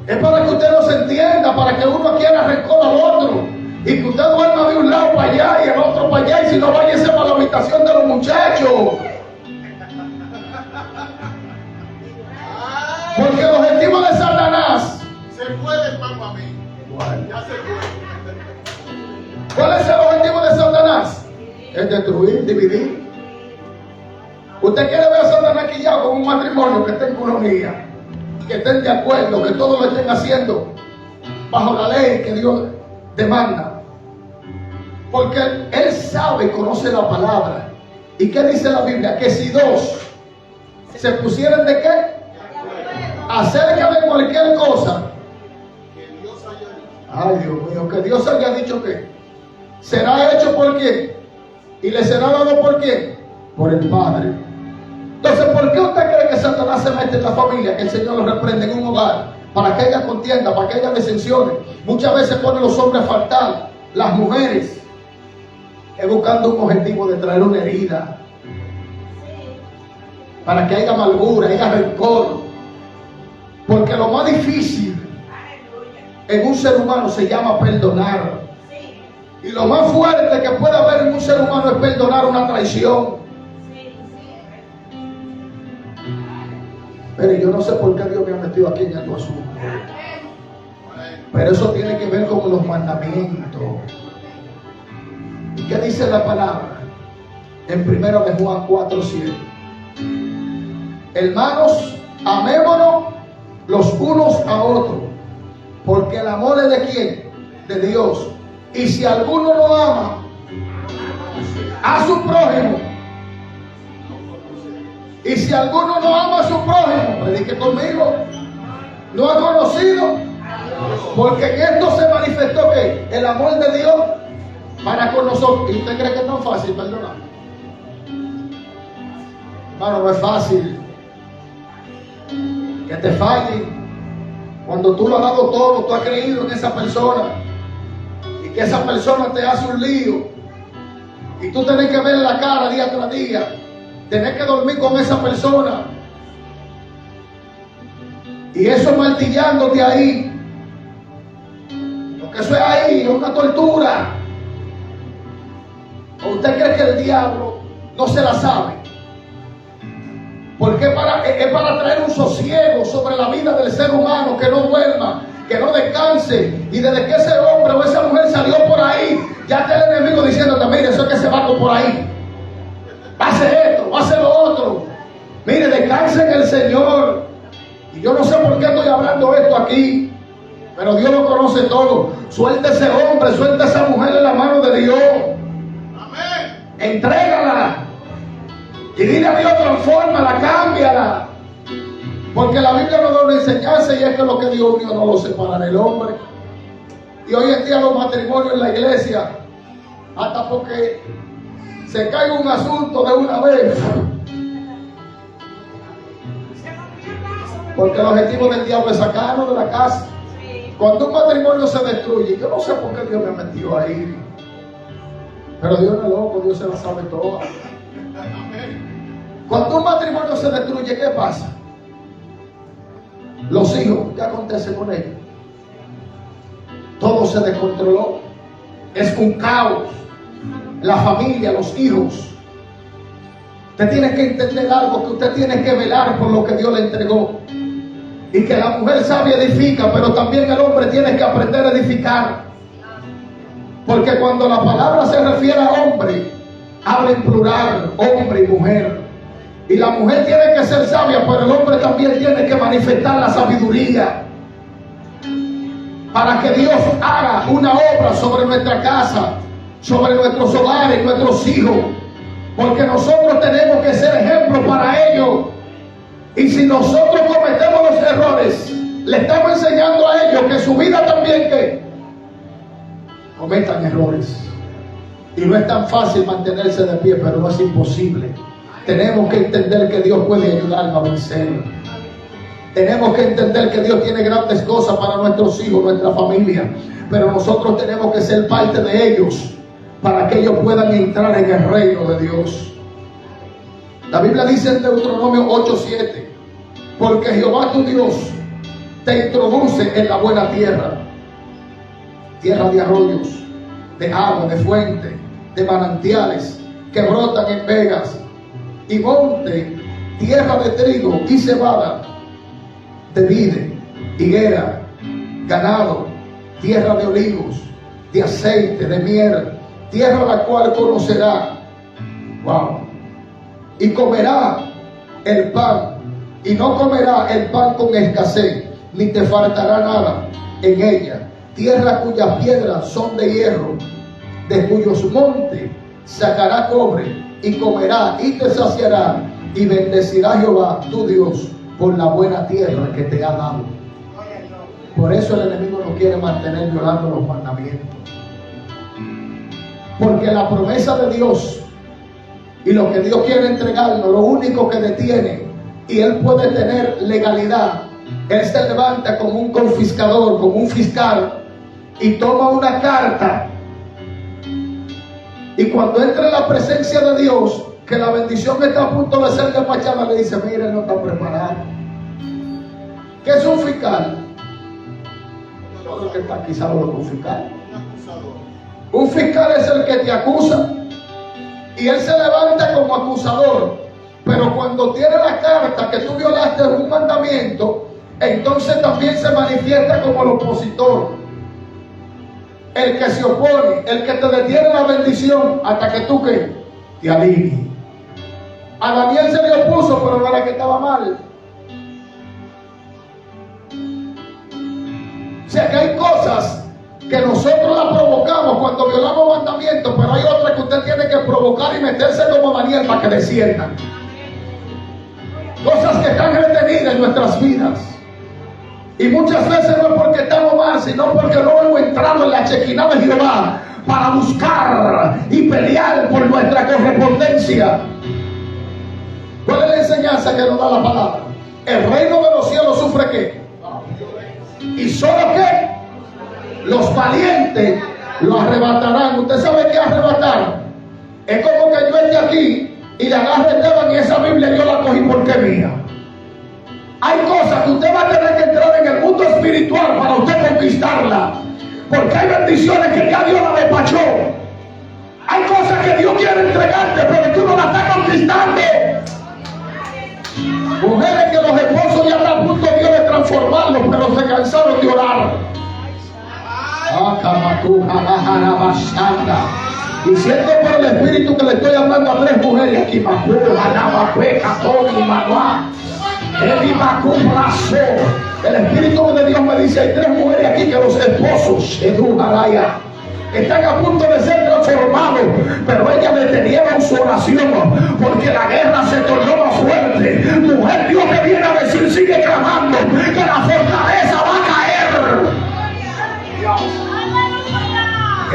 Es para que usted no se entienda, para que uno quiera rencor al otro. Y que usted duerma de un lado para allá y el otro para allá. Y si no, váyase para la habitación de los muchachos. Porque el objetivo de Satanás se puede, hermano, a mí. Ya se puede. ¿Cuál es el objetivo de Satanás? Es destruir, dividir. Usted quiere ver a Satanás aquí ya con un matrimonio que esté en comunidad, que estén de acuerdo, que todos lo estén haciendo bajo la ley que Dios demanda. Porque Él sabe y conoce la palabra. ¿Y qué dice la Biblia? Que si dos se pusieran de qué? Acerca de cualquier cosa. Ay, Dios mío, que Dios haya dicho que será hecho por quién. Y le será dado por quién. Por el Padre. Entonces, ¿por qué usted cree que Satanás se mete en la familia? Que el Señor lo reprende en un hogar. Para que haya contienda, para que haya disensiones. Muchas veces pone a los hombres a faltar. Las mujeres. Es buscando un objetivo de traer una herida. Para que haya amargura, haya rencor. Porque lo más difícil en un ser humano se llama perdonar. Y lo más fuerte que puede haber en un ser humano es perdonar una traición. Pero yo no sé por qué Dios me ha metido aquí en el asunto. Pero eso tiene que ver con los mandamientos. ¿Y qué dice la palabra? En 1 de Juan 4:7. Hermanos, amémonos los unos a otros, porque el amor es de ¿quién? De Dios. Y si alguno no ama a su prójimo, y si alguno no ama a su prójimo, predique conmigo, no ha conocido, porque en esto se manifestó que el amor de Dios para con nosotros. ¿Y usted cree que es tan fácil perdonar? Hermano, no es fácil. Que te falle cuando tú lo has dado todo, tú has creído en esa persona y que esa persona te hace un lío y tú tenés que ver la cara día tras día, tenés que dormir con esa persona y eso martillándote ahí, porque eso es ahí, es una tortura. ¿O usted cree que el diablo no se la sabe? Porque es para traer un sosiego sobre la vida del ser humano, que no duerma, que no descanse. Y desde que ese hombre o esa mujer salió por ahí, ya está el enemigo diciéndote, mire, eso es que se va por ahí. Hace esto, hace lo otro. Mire, descanse en el Señor. Y yo no sé por qué estoy hablando esto aquí. Pero Dios lo conoce todo. Suelta ese hombre, suelta esa mujer en la mano de Dios. Amén. Entrégala. Y dile a Dios, transfórmala, cámbiala. Porque la Biblia nos da una enseñanza y es que lo que Dios unió no lo separará el hombre. Y hoy en día los matrimonios en la iglesia, hasta porque se cae un asunto de una vez. Porque el objetivo del diablo es sacarnos de la casa. Cuando un matrimonio se destruye, yo no sé por qué Dios me metió ahí. Pero Dios no es loco, Dios se la sabe toda. Cuando un matrimonio se destruye, ¿qué pasa? Los hijos, ¿qué acontece con ellos? Todo se descontroló. Es un caos. La familia, los hijos. Usted tiene que entender algo, que usted tiene que velar por lo que Dios le entregó. Y que la mujer sabia edifica, pero también el hombre tiene que aprender a edificar. Porque cuando la palabra se refiere a hombre, habla en plural, hombre y mujer. Y la mujer tiene que ser sabia, pero el hombre también tiene que manifestar la sabiduría. Para que Dios haga una obra sobre nuestra casa, sobre nuestros hogares, nuestros hijos. Porque nosotros tenemos que ser ejemplo para ellos. Y si nosotros cometemos los errores, le estamos enseñando a ellos que su vida también que cometan errores. Y no es tan fácil mantenerse de pie, pero no es imposible. Tenemos que entender que Dios puede ayudarnos a vencer. Tenemos que entender que Dios tiene grandes cosas para nuestros hijos, nuestra familia. Pero nosotros tenemos que ser parte de ellos para que ellos puedan entrar en el reino de Dios. La Biblia dice en Deuteronomio 8:7, porque Jehová tu Dios te introduce en la buena tierra, tierra de arroyos, de agua, de fuente, de manantiales que brotan en vegas, y monte, tierra de trigo y cebada, de vide, higuera, ganado, tierra de olivos, de aceite, de miel, tierra la cual conocerá. Wow. Y comerá el pan, y no comerá el pan con escasez, ni te faltará nada en ella. Tierra cuyas piedras son de hierro, de cuyos montes sacará cobre, y comerá y te saciará, y bendecirá Jehová tu Dios por la buena tierra que te ha dado. Por eso el enemigo no quiere mantener violando los mandamientos. Porque la promesa de Dios y lo que Dios quiere entregarnos, lo único que detiene, y él puede tener legalidad, él se levanta como un confiscador, como un fiscal, y toma una carta. Y cuando entra en la presencia de Dios, que la bendición está a punto de ser despachada, le dice: mire, no está preparado. ¿Qué es un fiscal? Todo el que está aquí sabe lo que es un fiscal. Un fiscal es el que te acusa, y él se levanta como acusador. Pero cuando tiene la carta que tú violaste un mandamiento, entonces también se manifiesta como el opositor, el que se opone, el que te detiene la bendición hasta que tú que te alinees. A Daniel se le opuso, pero no era que estaba mal. O sea que hay cosas que nosotros las provocamos cuando violamos mandamientos, pero hay otras que usted tiene que provocar y meterse como Daniel para que desciendan. Cosas que están retenidas en nuestras vidas. Y muchas veces no es porque estamos mal, sino porque no hemos entrado en la chequina de Jehová para buscar y pelear por nuestra correspondencia. ¿Cuál es la enseñanza que nos da la palabra? El reino de los cielos sufre ¿qué? Y solo ¿qué? Los valientes lo arrebatarán. ¿Usted sabe qué arrebatar? Es como que yo esté aquí y le agarre a Esteban y esa Biblia yo la cogí porque es mía. Hay cosas que usted va a tener que entrar en el mundo espiritual para usted conquistarla. Porque hay bendiciones que ya Dios la despachó. Hay cosas que Dios quiere entregarte, pero tú no las estás conquistando. Mujeres que los esposos ya están a punto Dios de transformarlos, pero se cansaron de orar. Y siento por el Espíritu que le estoy hablando a 3 mujeres aquí. El Espíritu de Dios me dice, hay 3 mujeres aquí que los esposos están a punto de ser transformados, pero ellas detenieron su oración porque la guerra se tornó más fuerte. Mujer, Dios te viene a decir, sigue clamando, que la fortaleza va a caer.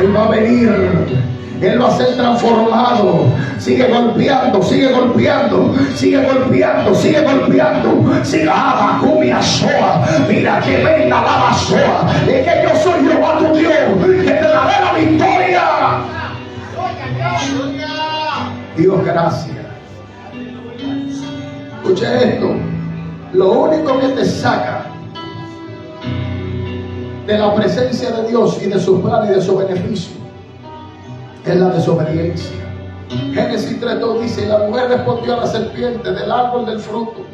Él va a venir. Él va a ser transformado. Sigue golpeando, sigue golpeando, sigue golpeando, sigue golpeando. Sigue Abacumia Soa. Mira que venga la basoa. Es que yo soy Jehová tu Dios, que te daré la victoria. Dios, gracias. Escuche esto. Lo único que te saca de la presencia de Dios y de sus planes y de su beneficio es la desobediencia. Génesis 3:2 dice, la mujer respondió a la serpiente, del árbol del fruto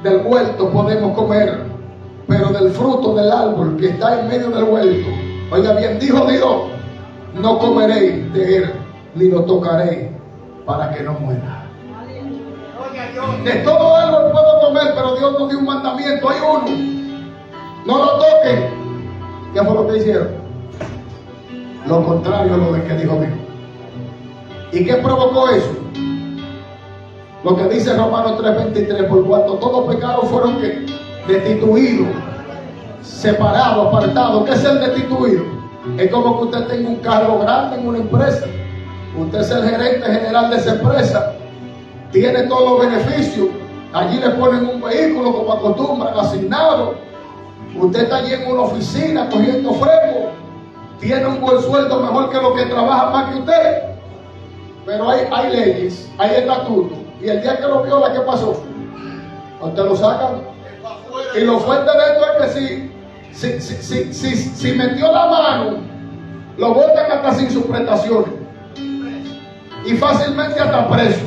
del huerto podemos comer, pero del fruto del árbol que está en medio del huerto, oiga bien, dijo Dios, no comeréis de él, ni lo tocaréis, para que no muera. De todo árbol puedo comer, pero Dios nos dio un mandamiento, hay uno, no lo toquen. ¿Qué fue lo que hicieron? Lo contrario a lo de que dijo Dios. ¿Y qué provocó eso? Lo que dice Romanos 3:23, por cuanto todos pecados fueron ¿qué? Destituidos, separados, apartados. ¿Qué es el destituido? Es como que usted tenga un cargo grande en una empresa, usted es el gerente general de esa empresa, tiene todos los beneficios, allí le ponen un vehículo como acostumbran, asignado. Usted está allí en una oficina cogiendo fresco, tiene un buen sueldo mejor que los que trabajan más que usted, pero hay leyes, hay estatutos, y el día que lo viola, ¿qué pasó? Usted lo sacan. Y lo fuerte de esto es que si metió la mano, lo botan hasta sin sus prestaciones y fácilmente hasta preso.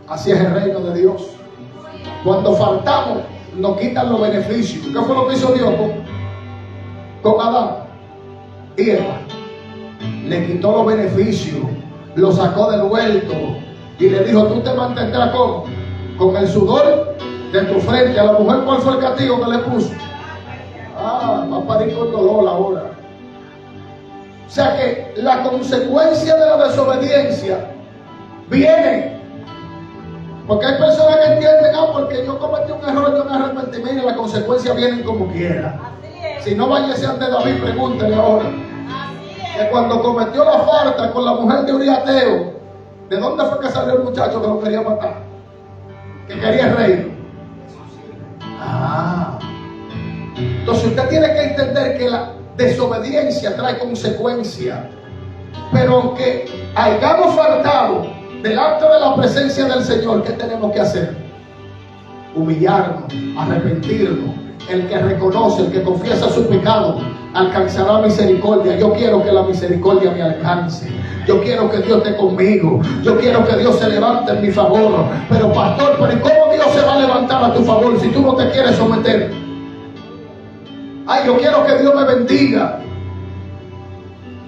Así es el reino de Dios. Cuando faltamos, nos quitan los beneficios. ¿Qué fue lo que hizo Dios con Adán y Eva? Le quitó los beneficios, lo sacó del huerto y le dijo, tú te mantendrás con el sudor de tu frente. A la mujer, ¿cuál fue el castigo que le puso? Va a parir con dolor ahora. O sea que la consecuencia de la desobediencia viene. Porque hay personas que entienden, porque yo cometí un error, yo me arrepentí, y las consecuencias vienen como quiera. Si no vaya a ser ante David, pregúntele ahora. Que cuando cometió la falta con la mujer de Uriateo, ¿de dónde fue que salió el muchacho que lo quería matar? Que quería el reino. Entonces usted tiene que entender que la desobediencia trae consecuencias. Pero aunque hayamos faltado delante de la presencia del Señor, ¿qué tenemos que hacer? Humillarnos, arrepentirnos. El que reconoce, el que confiesa su pecado, alcanzará misericordia. Yo quiero que la misericordia me alcance. Yo quiero que Dios esté conmigo. Yo quiero que Dios se levante en mi favor. Pero pastor, ¿pero cómo Dios se va a levantar a tu favor si tú no te quieres someter? Yo quiero que Dios me bendiga.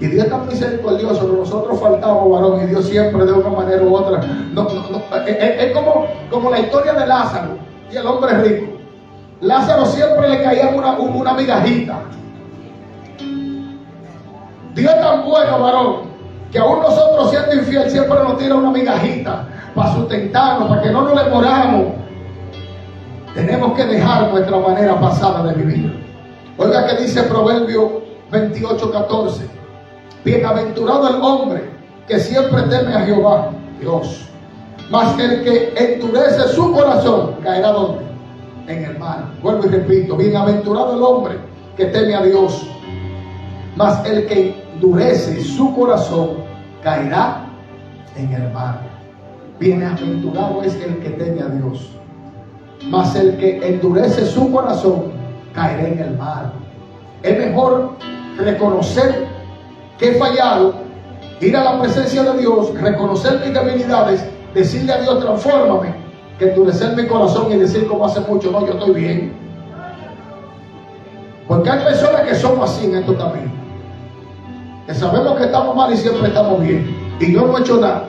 Y Dios es tan misericordioso, que nosotros faltamos, varón, y Dios siempre de una manera u otra. Es como la historia de Lázaro y el hombre rico. Lázaro siempre le caía una migajita. Dios es tan bueno, varón, que aún nosotros siendo infiel siempre nos tira una migajita para sustentarnos, para que no nos demoramos. Tenemos que dejar nuestra manera pasada de vivir. Oiga que dice Proverbio 28:14. Bienaventurado el hombre que siempre teme a Jehová, Dios. Mas el que endurece su corazón caerá ¿dónde? En el mar. Vuelvo y repito, bienaventurado el hombre que teme a Dios. Mas el que endurece su corazón caerá en el mar. Bienaventurado es el que teme a Dios. Mas el que endurece su corazón caerá en el mar. Es mejor reconocer que he fallado, ir a la presencia de Dios, reconocer mis debilidades, decirle a Dios, transfórmame, que endurecer mi corazón y decir como hace mucho, no, yo estoy bien. Porque hay personas que somos así en estos caminos, que sabemos que estamos mal y siempre estamos bien, y yo no he hecho nada.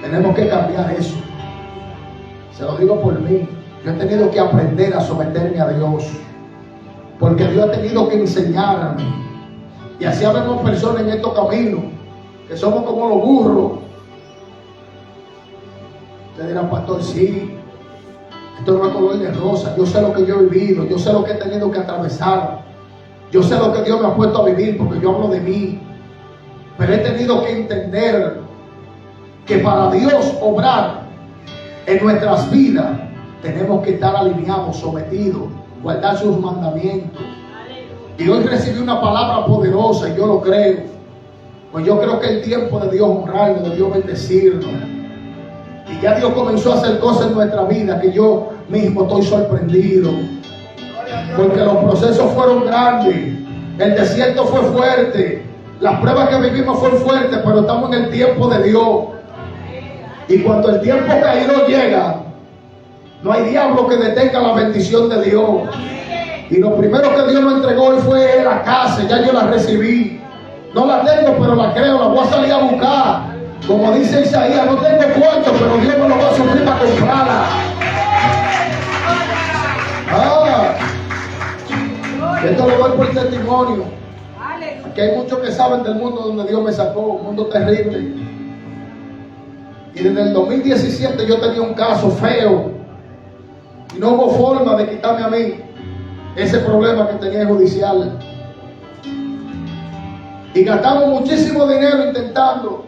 Tenemos que cambiar eso. Se lo digo por mí. Yo he tenido que aprender a someterme a Dios, porque Dios ha tenido que enseñarme. Y así vemos personas en estos caminos que somos como los burros. Usted dirá, pastor, sí, esto no es color de rosa. Yo sé lo que yo he vivido, yo sé lo que he tenido que atravesar, yo sé lo que Dios me ha puesto a vivir, porque yo hablo de mí. Pero he tenido que entender que para Dios obrar en nuestras vidas tenemos que estar alineados, sometidos, guardar sus mandamientos. Y hoy recibí una palabra poderosa y yo lo creo. Pues yo creo que es el tiempo de Dios honrarnos, de Dios bendecirnos. Y ya Dios comenzó a hacer cosas en nuestra vida que yo mismo estoy sorprendido. Porque los procesos fueron grandes. El desierto fue fuerte. Las pruebas que vivimos fueron fuertes, pero estamos en el tiempo de Dios. Y cuando el tiempo caído llega, no hay diablo que detenga la bendición de Dios. Y lo primero que Dios me entregó hoy fue la casa. Ya yo la recibí. No la tengo, pero la creo. La voy a salir a buscar. Como dice Isaías, no tengo cuarto, pero Dios me lo va a suplir para comprarla. Esto lo doy por testimonio. Aquí hay muchos que saben del mundo donde Dios me sacó. Un mundo terrible. Y desde el 2017 yo tenía un caso feo. Y no hubo forma de quitarme a mí ese problema que tenía judicial. Y gastamos muchísimo dinero intentando.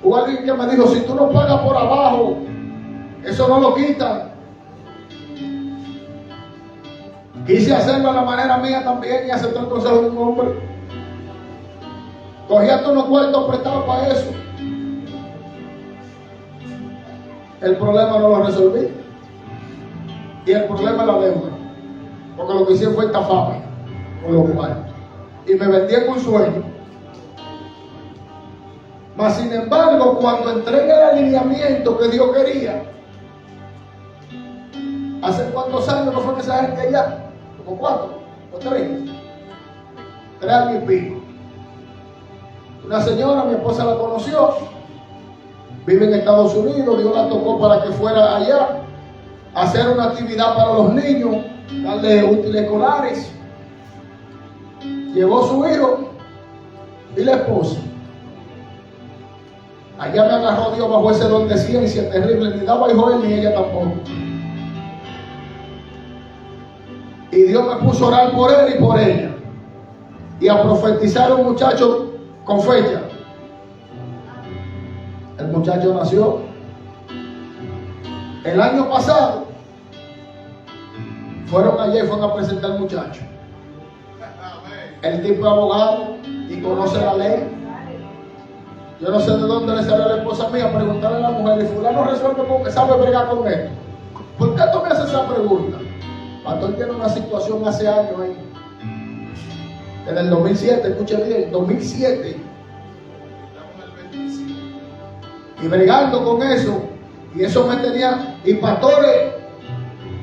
Hubo alguien que me dijo, si tú no pagas por abajo, eso no lo quitan. Quise hacerlo a la manera mía también y acepté el consejo de un hombre. Cogí hasta unos cuartos prestados para eso. El problema no lo resolví. Y el problema es la deuda. Porque lo que hice fue estafarme con los cuartos. Y me vendí en un sueño. Mas sin embargo, cuando entregué el alineamiento que Dios quería, ¿hace cuántos años no fue esa gente allá? ¿Como 4 o 3? 3 años y pico. Una señora, mi esposa la conoció, vive en Estados Unidos, Dios la tocó para que fuera allá a hacer una actividad para los niños, darle útiles escolares. Llevó su hijo y la esposa. Allá me agarró Dios bajo ese don de ciencia terrible. Ni daba hijo él ni ella tampoco. Y Dios me puso a orar por él y por ella. Y a profetizar a un muchacho con fecha. El muchacho nació. El año pasado fueron allá y fueron a presentar al muchacho. El tipo es abogado y conoce la ley. Yo no sé de dónde le salió a la esposa mía a preguntarle a la mujer, y fulano resuelve porque sabe bregar con esto. ¿Por qué tú me haces esa pregunta? Pastor tiene una situación hace años ahí. Desde el 2007, escuche bien, 2007. Y bregando con eso, y eso me tenía, y pastores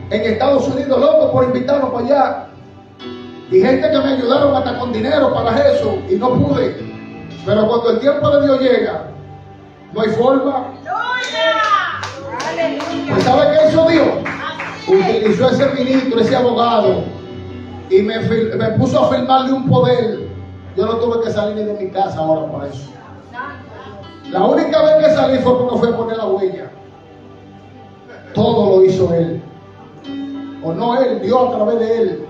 en Estados Unidos locos por invitarnos para allá. Y gente que me ayudaron hasta con dinero para eso, y no pude. Pero cuando el tiempo de Dios llega, no hay forma. Pues ¿sabe qué hizo Dios? Utilizó ese ministro, ese abogado, y me puso a firmarle un poder. Yo no tuve que salir ni de mi casa ahora por eso. La única vez que salí fue porque fue a poner la huella. Todo lo hizo él. O no él, Dios a través de él.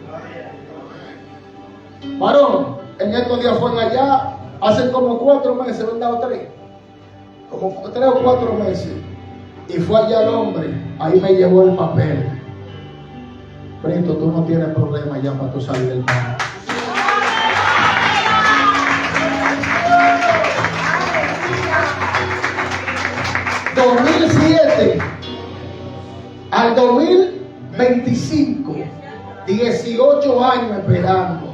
Varón, en estos días fueron allá. Hace como 4 meses, ¿verdad? O 3. Como 3 o 4 meses. Y fue allá el hombre. Ahí me llevó el papel. Brito, tú no tienes problema ya para tú salir del país. ...2007... al 2025... 18 años esperando.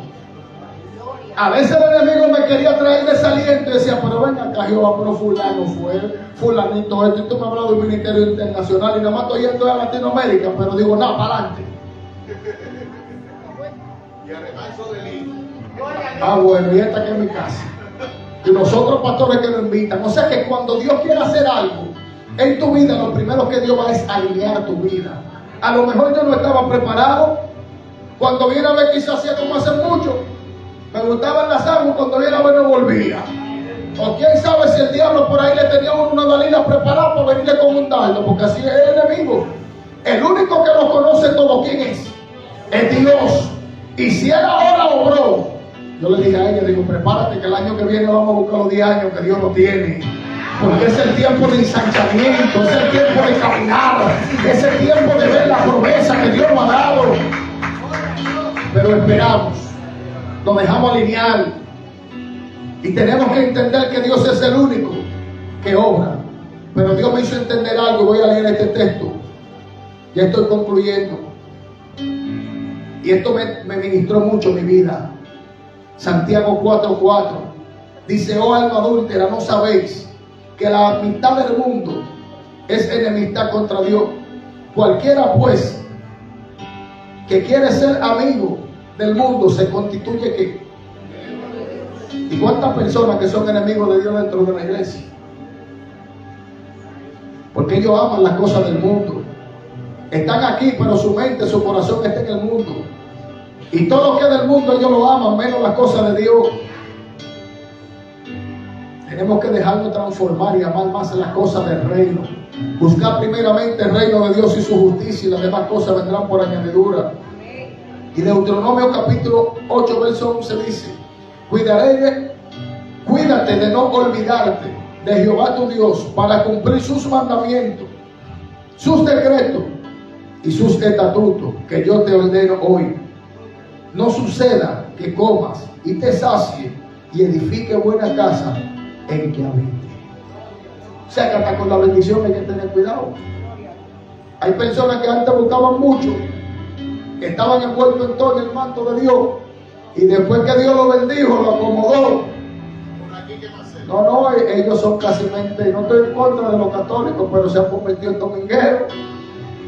A veces el enemigo me quería traer desaliento y decía, pero ven acá, Jehová, pero fulano fue, fulanito esto, y tú me hablas de un ministerio internacional y nada más estoy yendo a Latinoamérica, pero digo, no, para adelante. Y además eso del hijo. Bueno, y esta que es mi casa. Y nosotros pastores que nos invitan. O sea que cuando Dios quiere hacer algo, En tu vida lo primero que Dios va es alinear tu vida. A lo mejor yo no estaba preparado. Cuando viene a ver, quizás hacía como hace mucho. Me gustaban las aguas, cuando viene a ver no volvía. O quién sabe si el diablo por ahí le tenía una dalila preparada para venirle con un dardo, porque así es el enemigo. El único que lo conoce todo, ¿quién es? Es Dios. Y si él ahora obró, yo le dije a ella, digo, prepárate que el año que viene vamos a buscar los 10 años que Dios no tiene. Porque es el tiempo de ensanchamiento, es el tiempo de caminar, es el tiempo de ver la promesa que Dios nos ha dado. Pero esperamos, nos dejamos alinear y tenemos que entender que Dios es el único que obra. Pero Dios me hizo entender algo, voy a leer este texto, ya estoy concluyendo. Y esto me ministró mucho mi vida. Santiago 4:4 dice: oh alma adúltera, ¿no sabéis que la mitad del mundo es enemistad contra Dios? Cualquiera pues que quiere ser amigo del mundo se constituye ¿qué? ¿Y cuántas personas que son enemigos de Dios dentro de la iglesia? Porque ellos aman las cosas del mundo. Están aquí, pero su mente, su corazón está en el mundo. Y todo lo que es del mundo ellos lo aman, menos las cosas de Dios. Tenemos que dejarnos transformar y amar más las cosas del reino. Buscar primeramente el reino de Dios y su justicia, y las demás cosas vendrán por añadidura. Y Deuteronomio capítulo 8, verso 11 dice: cuídate de no olvidarte de Jehová tu Dios para cumplir sus mandamientos, sus decretos y sus estatutos que yo te ordeno hoy. No suceda que comas y te sacie y edifique buena casa en que habite. O sea que hasta con la bendición hay que tener cuidado. Hay personas que antes buscaban mucho, que estaban envueltos en todo el manto de Dios, y después que Dios lo bendijo, lo acomodó. No, ellos son casi mente, no estoy en contra de los católicos, pero se han convertido en domingueros,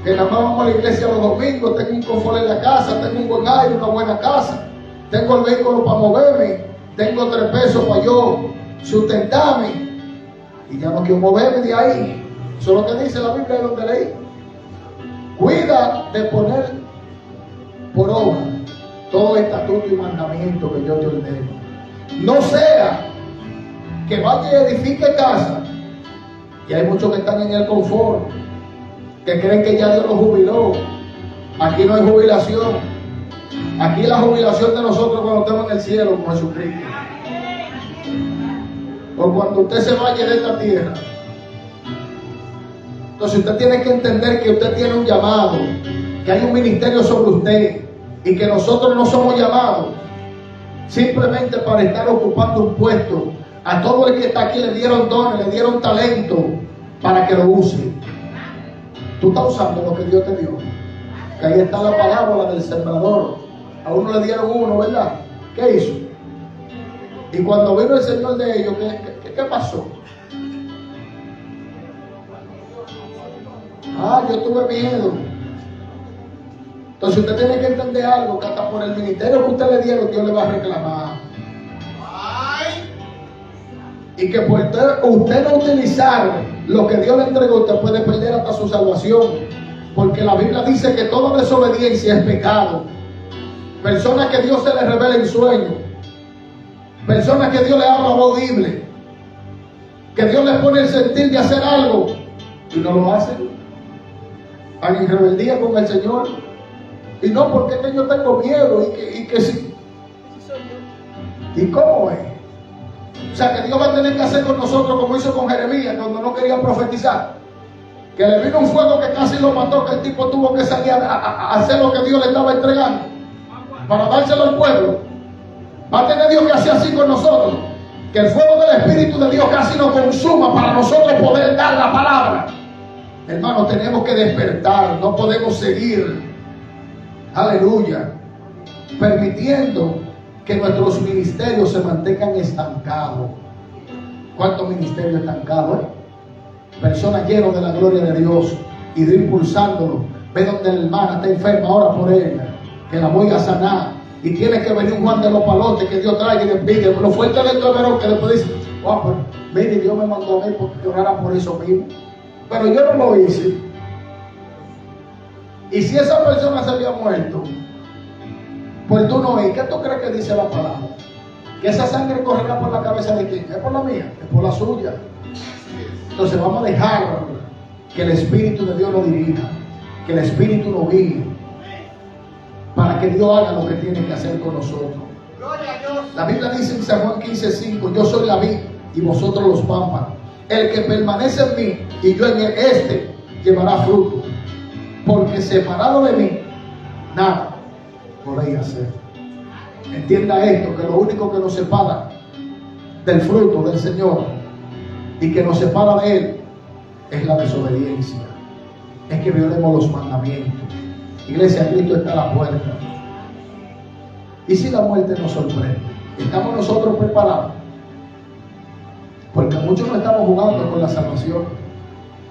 que nada más vamos a la iglesia los domingos. Tengo un confort en la casa, tengo un buen aire, una buena casa, tengo el vehículo para moverme, tengo 3 pesos para yo sustentarme, y ya no quiero moverme de ahí. Eso es lo que dice la Biblia de donde leí. Cuida de poner por obra todo estatuto y mandamiento que yo te ordeno. No sea que vaya y edifique casa, y hay muchos que están en el confort, que creen que ya Dios los jubiló. Aquí no hay jubilación. Aquí la jubilación de nosotros cuando estemos en el cielo con Jesucristo, o cuando usted se vaya de esta tierra. Entonces usted tiene que entender que usted tiene un llamado, que hay un ministerio sobre usted, y que nosotros no somos llamados simplemente para estar ocupando un puesto. A todo el que está aquí le dieron dones, le dieron talento para que lo use. Tú estás usando lo que Dios te dio. Que ahí está la parábola del sembrador. A uno le dieron uno, ¿verdad? ¿Qué hizo? Y cuando vino el Señor de ellos, ¿qué pasó? Yo tuve miedo. Entonces usted tiene que entender algo, que hasta por el ministerio que usted le dieron, Dios le va a reclamar. Y que por usted no utilizar lo que Dios le entregó, usted puede perder hasta su salvación. Porque la Biblia dice que toda desobediencia es pecado. Personas que Dios se les revela en sueños, personas que Dios le habla audible, que Dios les pone el sentir de hacer algo y no lo hacen. Van en rebeldía con el Señor. Y no, porque es que yo tengo miedo y que sí. ¿Y cómo es? O sea que Dios va a tener que hacer con nosotros como hizo con Jeremías cuando no quería profetizar, que le vino un fuego que casi lo mató, que el tipo tuvo que salir a hacer lo que Dios le estaba entregando para dárselo al pueblo. Va a tener Dios que hacer así con nosotros, que el fuego del Espíritu de Dios casi nos consuma para nosotros poder dar la palabra. Hermanos, tenemos que despertar, no podemos seguir, aleluya, permitiendo que nuestros ministerios se mantengan estancados. ¿Cuántos ministerios estancados? Personas llenas de la gloria de Dios y de impulsándolo. Ve donde la hermana está enferma, ora por ella, que la voy a sanar. Y tiene que venir un Juan de los Palotes que Dios traiga y le pide. Lo fuerte del verón que después dice: pues, mire, Dios me mandó a mí porque orara por eso mismo. pero yo no lo hice. Y si esa persona se había muerto, pues tú no ves. ¿Qué tú crees que dice la palabra? Que esa sangre correrá por la cabeza de quién. ¿Es por la mía? ¿Es por la suya? Entonces vamos a dejar que el Espíritu de Dios nos dirija, que el Espíritu nos guíe, para que Dios haga lo que tiene que hacer con nosotros. La Biblia dice en San Juan 15:5: yo soy la vid y vosotros los pámpanos. El que permanece en mí y yo en él, llevará fruto, porque separado de mí nada podéis hacer. Entienda esto, que lo único que nos separa del fruto del Señor y que nos separa de Él es la desobediencia, es que violemos los mandamientos. Iglesia, Cristo está a la puerta. ¿Y si la muerte nos sorprende? ¿Estamos nosotros preparados? Porque muchos no estamos jugando con la salvación.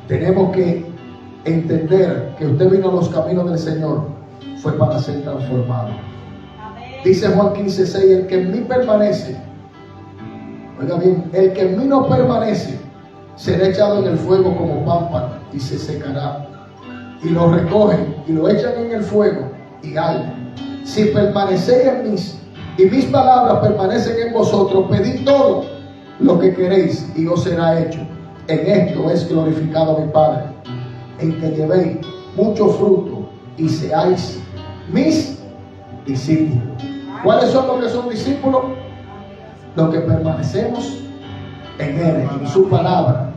Tenemos que entender que usted vino a los caminos del Señor fue para ser transformado. Dice Juan 15:6: el que en mí permanece, oiga bien, el que en mí no permanece será echado en el fuego como pámpano y se secará. Y lo recogen y lo echan en el fuego y arde. Si permanecéis en mí y mis palabras permanecen en vosotros, pedid todo lo que queréis y os será hecho. En esto es glorificado mi Padre, en que llevéis mucho fruto y seáis mis discípulos. ¿Cuáles son los que son discípulos? Los que permanecemos en Él, en su palabra.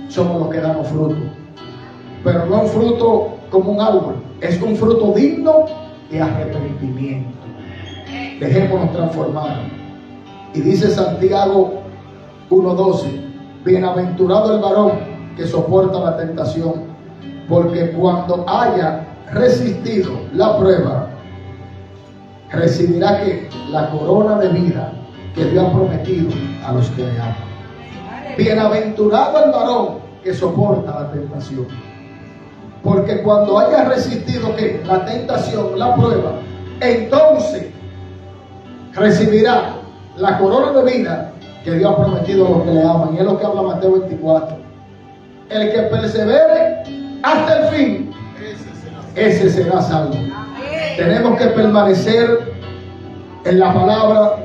Somos los que damos fruto. Pero no un fruto como un árbol, es un fruto digno de arrepentimiento. Dejémonos transformar. Y dice Santiago 1:12: bienaventurado el varón que soporta la tentación, porque cuando haya resistido la prueba, recibirá que la corona de vida que Dios ha prometido a los que le aman. Bienaventurado el varón que soporta la tentación, porque cuando haya resistido que la tentación, la prueba, entonces recibirá la corona de vida que Dios ha prometido a los que le aman. Y es lo que habla Mateo 24: el que persevere hasta el fin, ese será salvo. Tenemos que permanecer en la palabra,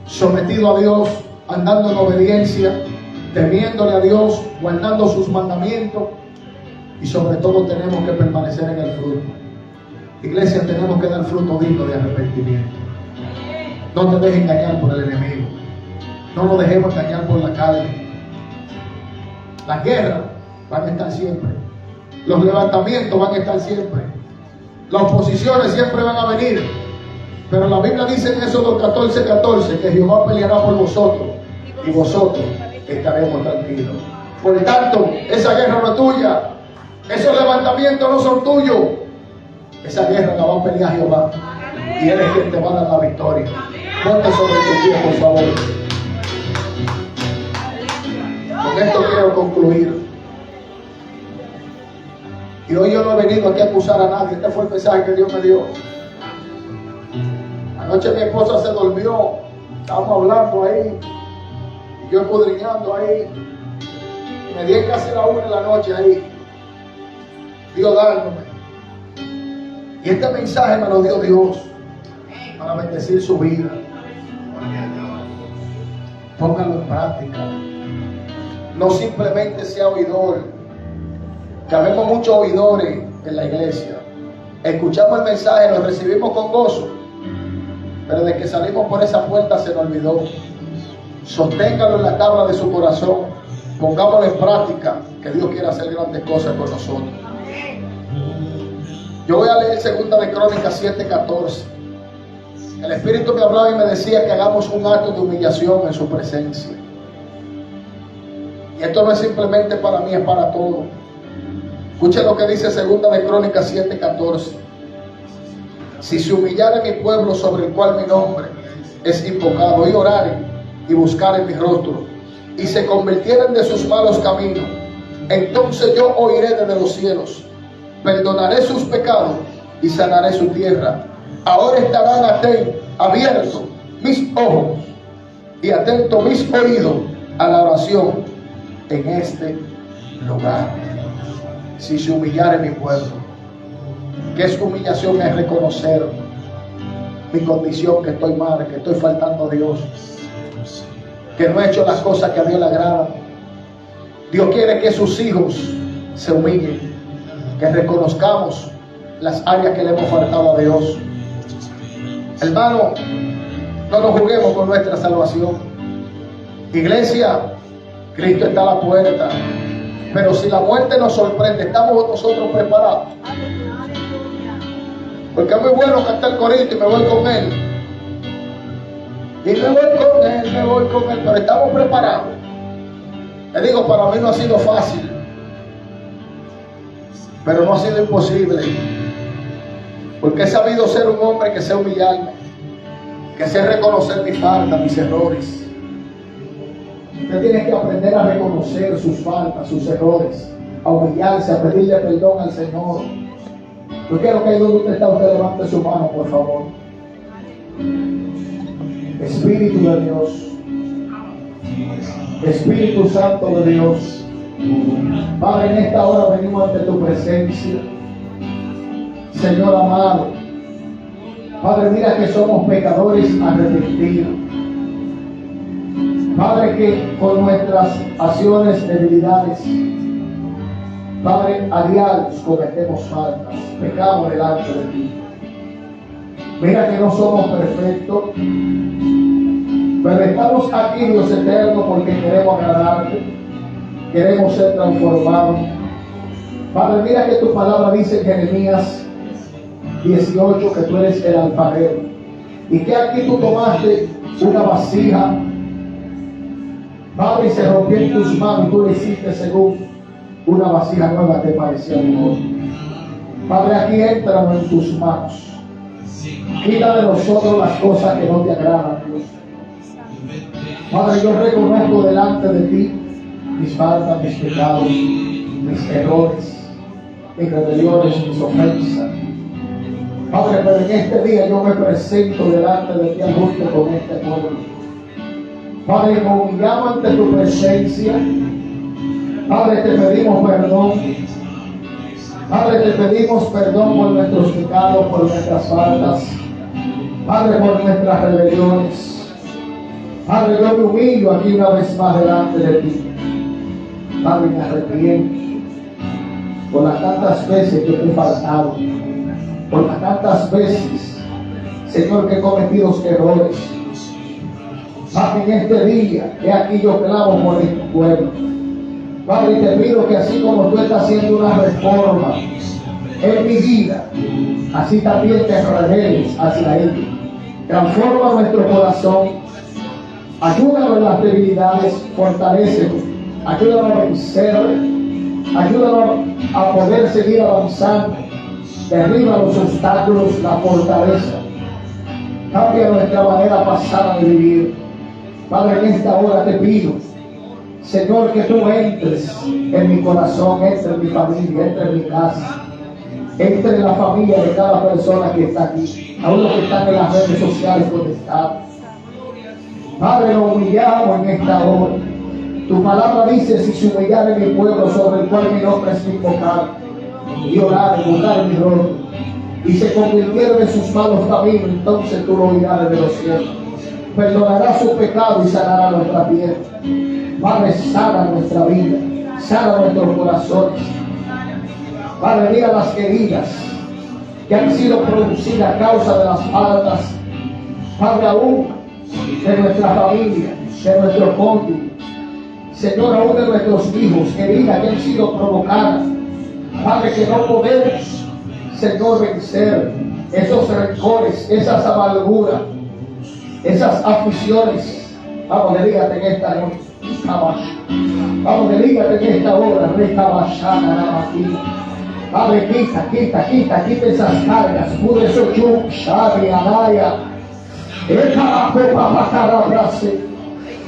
sometido a Dios, andando en obediencia, temiéndole a Dios, guardando sus mandamientos, y sobre todo tenemos que permanecer en el fruto. Iglesia, tenemos que dar fruto digno de arrepentimiento. No te dejes engañar por el enemigo. No nos dejemos engañar por la carne. Las guerras van a estar siempre. Los levantamientos van a estar siempre. Las oposiciones siempre van a venir. Pero la Biblia dice en Éxodo 14:14 que Jehová peleará por vosotros y vosotros estaremos tranquilos. Por tanto, esa guerra no es tuya. Esos levantamientos no son tuyos. Esa guerra la va a pelear Jehová. Y Él es quien te va a dar la victoria. Ponte sobre tu pie, por favor. Con esto quiero concluir. Y hoy yo no he venido aquí a acusar a nadie. Este fue el mensaje que Dios me dio. Anoche mi esposa se durmió. Estábamos hablando ahí. Yo escudriñando ahí. Me di casi la 1 de la noche ahí. Dios dándome. Y este mensaje me lo dio Dios para bendecir su vida. Póngalo en práctica. No simplemente sea oidor. Que habemos muchos oidores en la iglesia. Escuchamos el mensaje, lo recibimos con gozo, pero de que salimos por esa puerta se nos olvidó. Sosténgalo en la tabla de su corazón. Pongámoslo en práctica, que Dios quiere hacer grandes cosas con nosotros. Yo voy a leer 2 de Crónicas 7:14. El Espíritu me hablaba y me decía que hagamos un acto de humillación en su presencia. Y esto no es simplemente para mí, es para todos. Escuchen lo que dice 2 de Crónicas 7:14. Si se humillare mi pueblo sobre el cual mi nombre es invocado, y oraren y buscaren mi rostro, y se convirtieren de sus malos caminos, entonces yo oiré desde los cielos, perdonaré sus pecados y sanaré su tierra. Ahora estarán abiertos mis ojos y atentos mis oídos a la oración en este lugar. Si se humillare mi pueblo. ¿Qué es humillación? Es reconocer mi condición, que estoy mal, que estoy faltando a Dios, que no he hecho las cosas que a Dios le agradan. Dios quiere que sus hijos se humillen, que reconozcamos las áreas que le hemos faltado a Dios. Hermano, no nos juguemos con nuestra salvación. Iglesia, Cristo está a la puerta. Pero si la muerte nos sorprende, ¿estamos nosotros preparados? Porque es muy bueno cantar el corito y me voy con él. Y me voy con él, pero estamos preparados. Le digo, para mí no ha sido fácil, pero no ha sido imposible. Porque he sabido ser un hombre que sé humillarme, que sé reconocer mis faltas, mis errores. Usted tiene que aprender a reconocer sus faltas, sus errores, a humillarse, a pedirle perdón al Señor. Yo quiero que ahí donde usted está, usted levante su mano, por favor. Espíritu de Dios, Espíritu Santo de Dios, Padre, en esta hora venimos ante tu presencia, Señor amado. Padre, mira que somos pecadores arrepentidos. Padre, que con nuestras acciones, debilidades, Padre, a diario cometemos faltas, pecamos delante de ti. Mira que no somos perfectos, pero estamos aquí, Dios eterno, porque queremos agradarte, queremos ser transformados. Padre, mira que tu palabra dice en Jeremías 18 que tú eres el alfarero, y que aquí tú tomaste una vasija, Padre, y se rompió en tus manos y tú le hiciste según una vasija nueva que parecía mejor. Padre, aquí entramos en tus manos. Quita de nosotros las cosas que no te agradan, Dios. Padre, yo reconozco delante de ti mis faltas, mis pecados, mis errores, mis rebeliones, mis ofensas. Padre, pero en este día yo me presento delante de ti junto con este pueblo. Padre, nos humillamos ante tu presencia. Padre, te pedimos perdón. Padre, te pedimos perdón por nuestros pecados, por nuestras faltas. Padre, por nuestras rebeliones. Padre, yo me humillo aquí una vez más delante de ti. Padre, me arrepiento por las tantas veces que te he faltado, por las tantas veces, Señor, que he cometido errores. Padre, en este día, he aquí yo clamo por este pueblo. Padre, te pido que así como tú estás haciendo una reforma en mi vida, así también te reveles hacia ellos. Transforma nuestro corazón, ayúdanos en las debilidades, fortalécenos, ayúdanos a vencer, ayúdanos a poder seguir avanzando, derriba los obstáculos, la fortaleza, cambia nuestra manera pasada de vivir. Padre, en esta hora te pido, Señor, que tú entres en mi corazón, entres en mi familia, entres en mi casa, entres en la familia de cada persona que está aquí, aún los que están en las redes sociales conectados. Padre, nos humillamos en esta hora. Tu palabra dice, si se humillare mi pueblo sobre el cual mi nombre es invocado, y orar, buscar mi rostro, y se convirtieron en sus malos caminos, entonces tú lo oirás desde los cielos. Perdonará su pecado y sanará nuestra piel. Padre, sana nuestra vida, sana nuestros corazones. Padre, mira las heridas que han sido producidas a causa de las faltas, Padre, aún de nuestra familia, de nuestro cónyuge, Señor, aún de nuestros hijos, heridas que han sido provocadas, Padre, que no podemos, Señor, vencer esos rencores, esas amarguras, esas aficiones. Vamos, delígate en esta noche. Vamos, delígate en esta hora. Padre, quita esas cargas. Pude eso chum, shabi, anaya.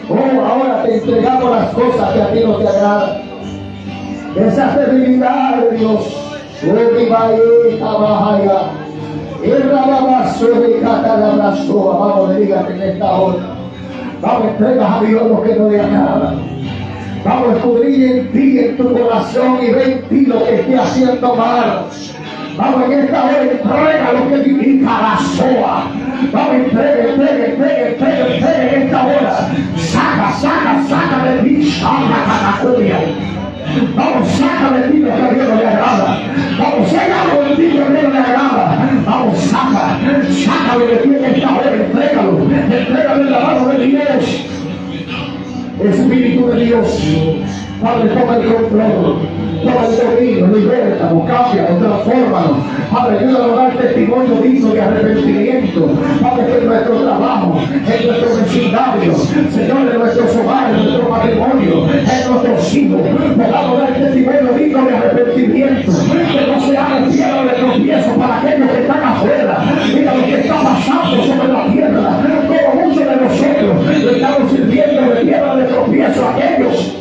Oh, ahora te entregamos las cosas que a ti no te agradan. Esas debilidades, Dios. Vamos, delígate en esta hora. Vamos, entregas a Dios lo que no le agrada. Vamos, escudriña en ti, en tu corazón, y ve en ti lo que esté haciendo mal. Vamos, en esta hora entrega lo que vivifica la soa. Vamos, entrega en esta hora. Saca de ti, saca catacuria. Vamos, saca de ti lo que a Dios no le agrada. Vamos, saca algo de ti que a Dios no le agrada. Vamos, sácalo de ti en esta hora, entrégalo en la mano de Dios. Espíritu de Dios, Padre, toma el control, toma el dominio, libértanos, cámbianos, transfórmanos. Padre, ayúdanos a dar testimonio digno de arrepentimiento. Padre, que en nuestro trabajo, en nuestro vecindario, Señor, en nuestros hogares, en nuestro matrimonio, en nuestros hijos, podamos dar testimonio digno de arrepentimiento. Que no se haga piedra de tropiezo para aquellos que están afuera. Mira lo que está pasando sobre la tierra. Como muchos de nosotros le estamos sirviendo de piedra de tropiezo a aquellos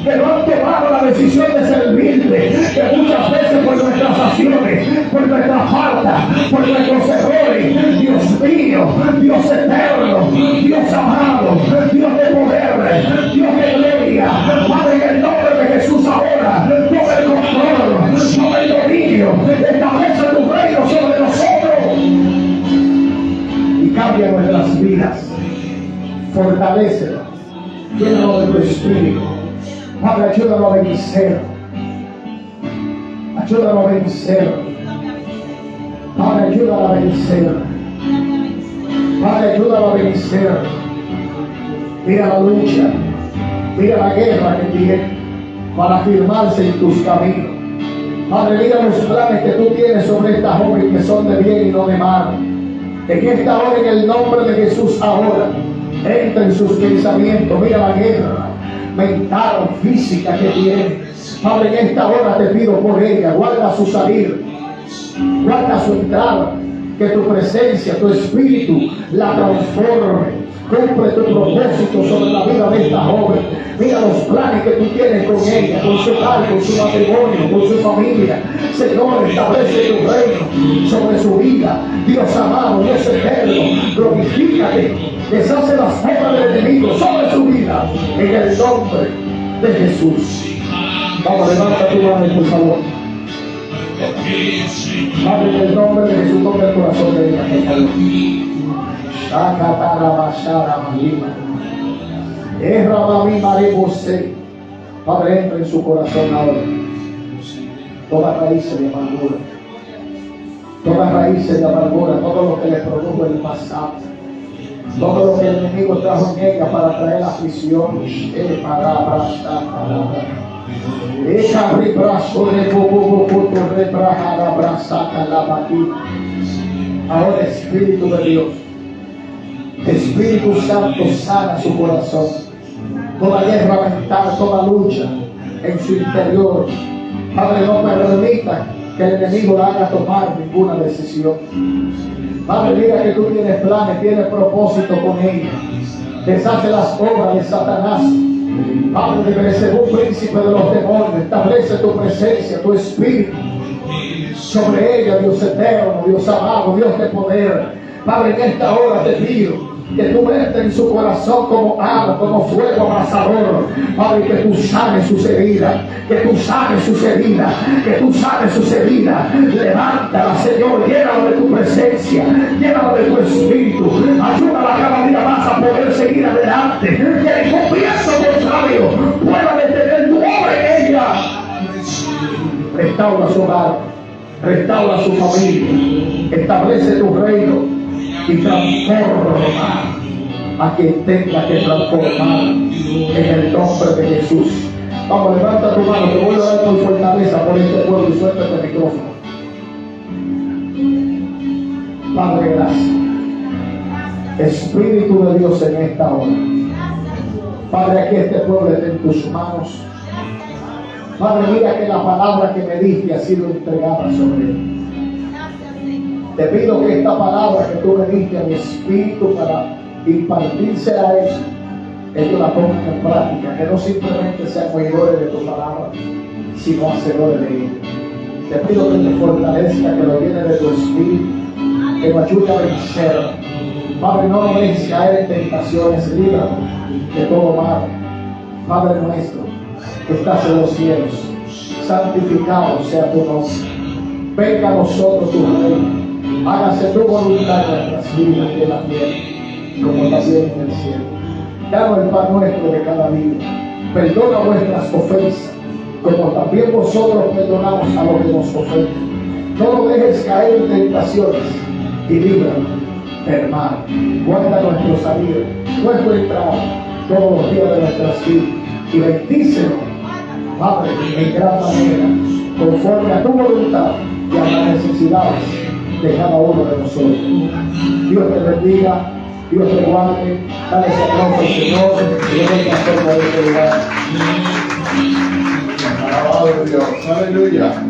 que no han tomado la decisión de servirte, que muchas veces por nuestras acciones, por nuestra falta, por nuestros errores, Dios mío, Dios eterno, Dios amado, Dios de poder, Dios de gloria, Padre, en el nombre de Jesús ahora, toma el control, toma el dominio, establece tu reino sobre nosotros y cambia nuestras vidas, fortalécelas, llénanos de tu espíritu. Padre, ayúdanos a vencer. Ayúdanos a vencer. Padre, ayúdanos a vencer. Padre, ayúdanos a vencer. Mira la lucha. Mira la guerra que tiene para afirmarse en tus caminos. Padre, mira los planes que tú tienes sobre esta joven que son de bien y no de mal. En esta hora, en el nombre de Jesús, ahora entra en sus pensamientos. Mira la guerra mental, física que tiene. Padre, en esta hora te pido por ella, guarda su salir, guarda su entrada, que tu presencia, tu espíritu la transforme. Cumple tu propósito sobre la vida de esta joven. Mira los planes que tú tienes con ella, con su hogar, con su matrimonio, con su familia. Señor, establece tu reino sobre su vida. Dios amado, Dios eterno, glorifícate. Deshace las obras del enemigo sobre su vida, en el nombre de Jesús. Vamos, levanta tu mano, por favor. Padre, en el nombre de Jesús, toca el corazón de ella, por favor. Padre, entra en su corazón ahora. Todas raíces de amargura, todas raíces de amargura, todo lo que le produjo el pasado, todo lo que el enemigo trajo en ella para traer aflicción. Ahora, Espíritu de Dios, Espíritu Santo, sana su corazón. Toda guerra mental, toda lucha en su interior. Padre, no permita que el enemigo la haga tomar ninguna decisión. Padre, mira que tú tienes planes, tienes propósito con ella. Deshace las obras de Satanás. Padre, de Beelzebú, príncipe de los demonios, establece tu presencia, tu espíritu sobre ella, Dios eterno, Dios amado, Dios de poder. Padre, en esta hora te pido que tú metas en su corazón como agua, como fuego abrasador. Padre, que tú sanes sus heridas, que tú sanes sus heridas, que tú sanes sus heridas. Levántala, Señor, llénalo de tu presencia, llénalo de tu espíritu. Ayúdala cada día más a poder seguir adelante. Que el convierto contrario pueda detener tu obra en ella. Restaura su hogar, restaura su familia, establece tu reino y transforma a quien tenga que transformar en el nombre de Jesús. Vamos, levanta tu mano, te voy a dar tu fortaleza por este pueblo y suelta este micrófono. Padre, gracias. Espíritu de Dios en esta hora. Padre, aquí este pueblo está en tus manos. Padre, mira que la palabra que me diste ha sido entregada sobre él. Te pido que esta palabra que tú me diste a mi espíritu para impartirse a él, ellos la pongan en práctica, que no simplemente sean oidores de tu palabra, sino hacedores de ella. Te pido que te fortalezca, que lo llene de tu espíritu, que nos ayude a vencer. Padre, no nos dejes caer en tentaciones, líbranos de todo mal. Padre nuestro, que estás en los cielos, santificado sea tu nombre. Venga a nosotros tu reino, hágase tu voluntad en nuestras vidas y en la tierra, como también en el cielo. Danos el pan nuestro de cada día. Perdona nuestras ofensas, como también vosotros perdonamos a los que nos ofenden. No nos dejes caer en tentaciones y líbranos del mal. Guarda nuestro salir, nuestro entrada, todos los días de nuestras vidas. Y bendícenos, Padre, en gran manera, conforme a tu voluntad y a las necesidades de cada uno de nosotros. Dios te bendiga, Dios te guarde. Dale ese aplauso al Señor y Dios te transforma de este lugar. Alabado Dios. Aleluya.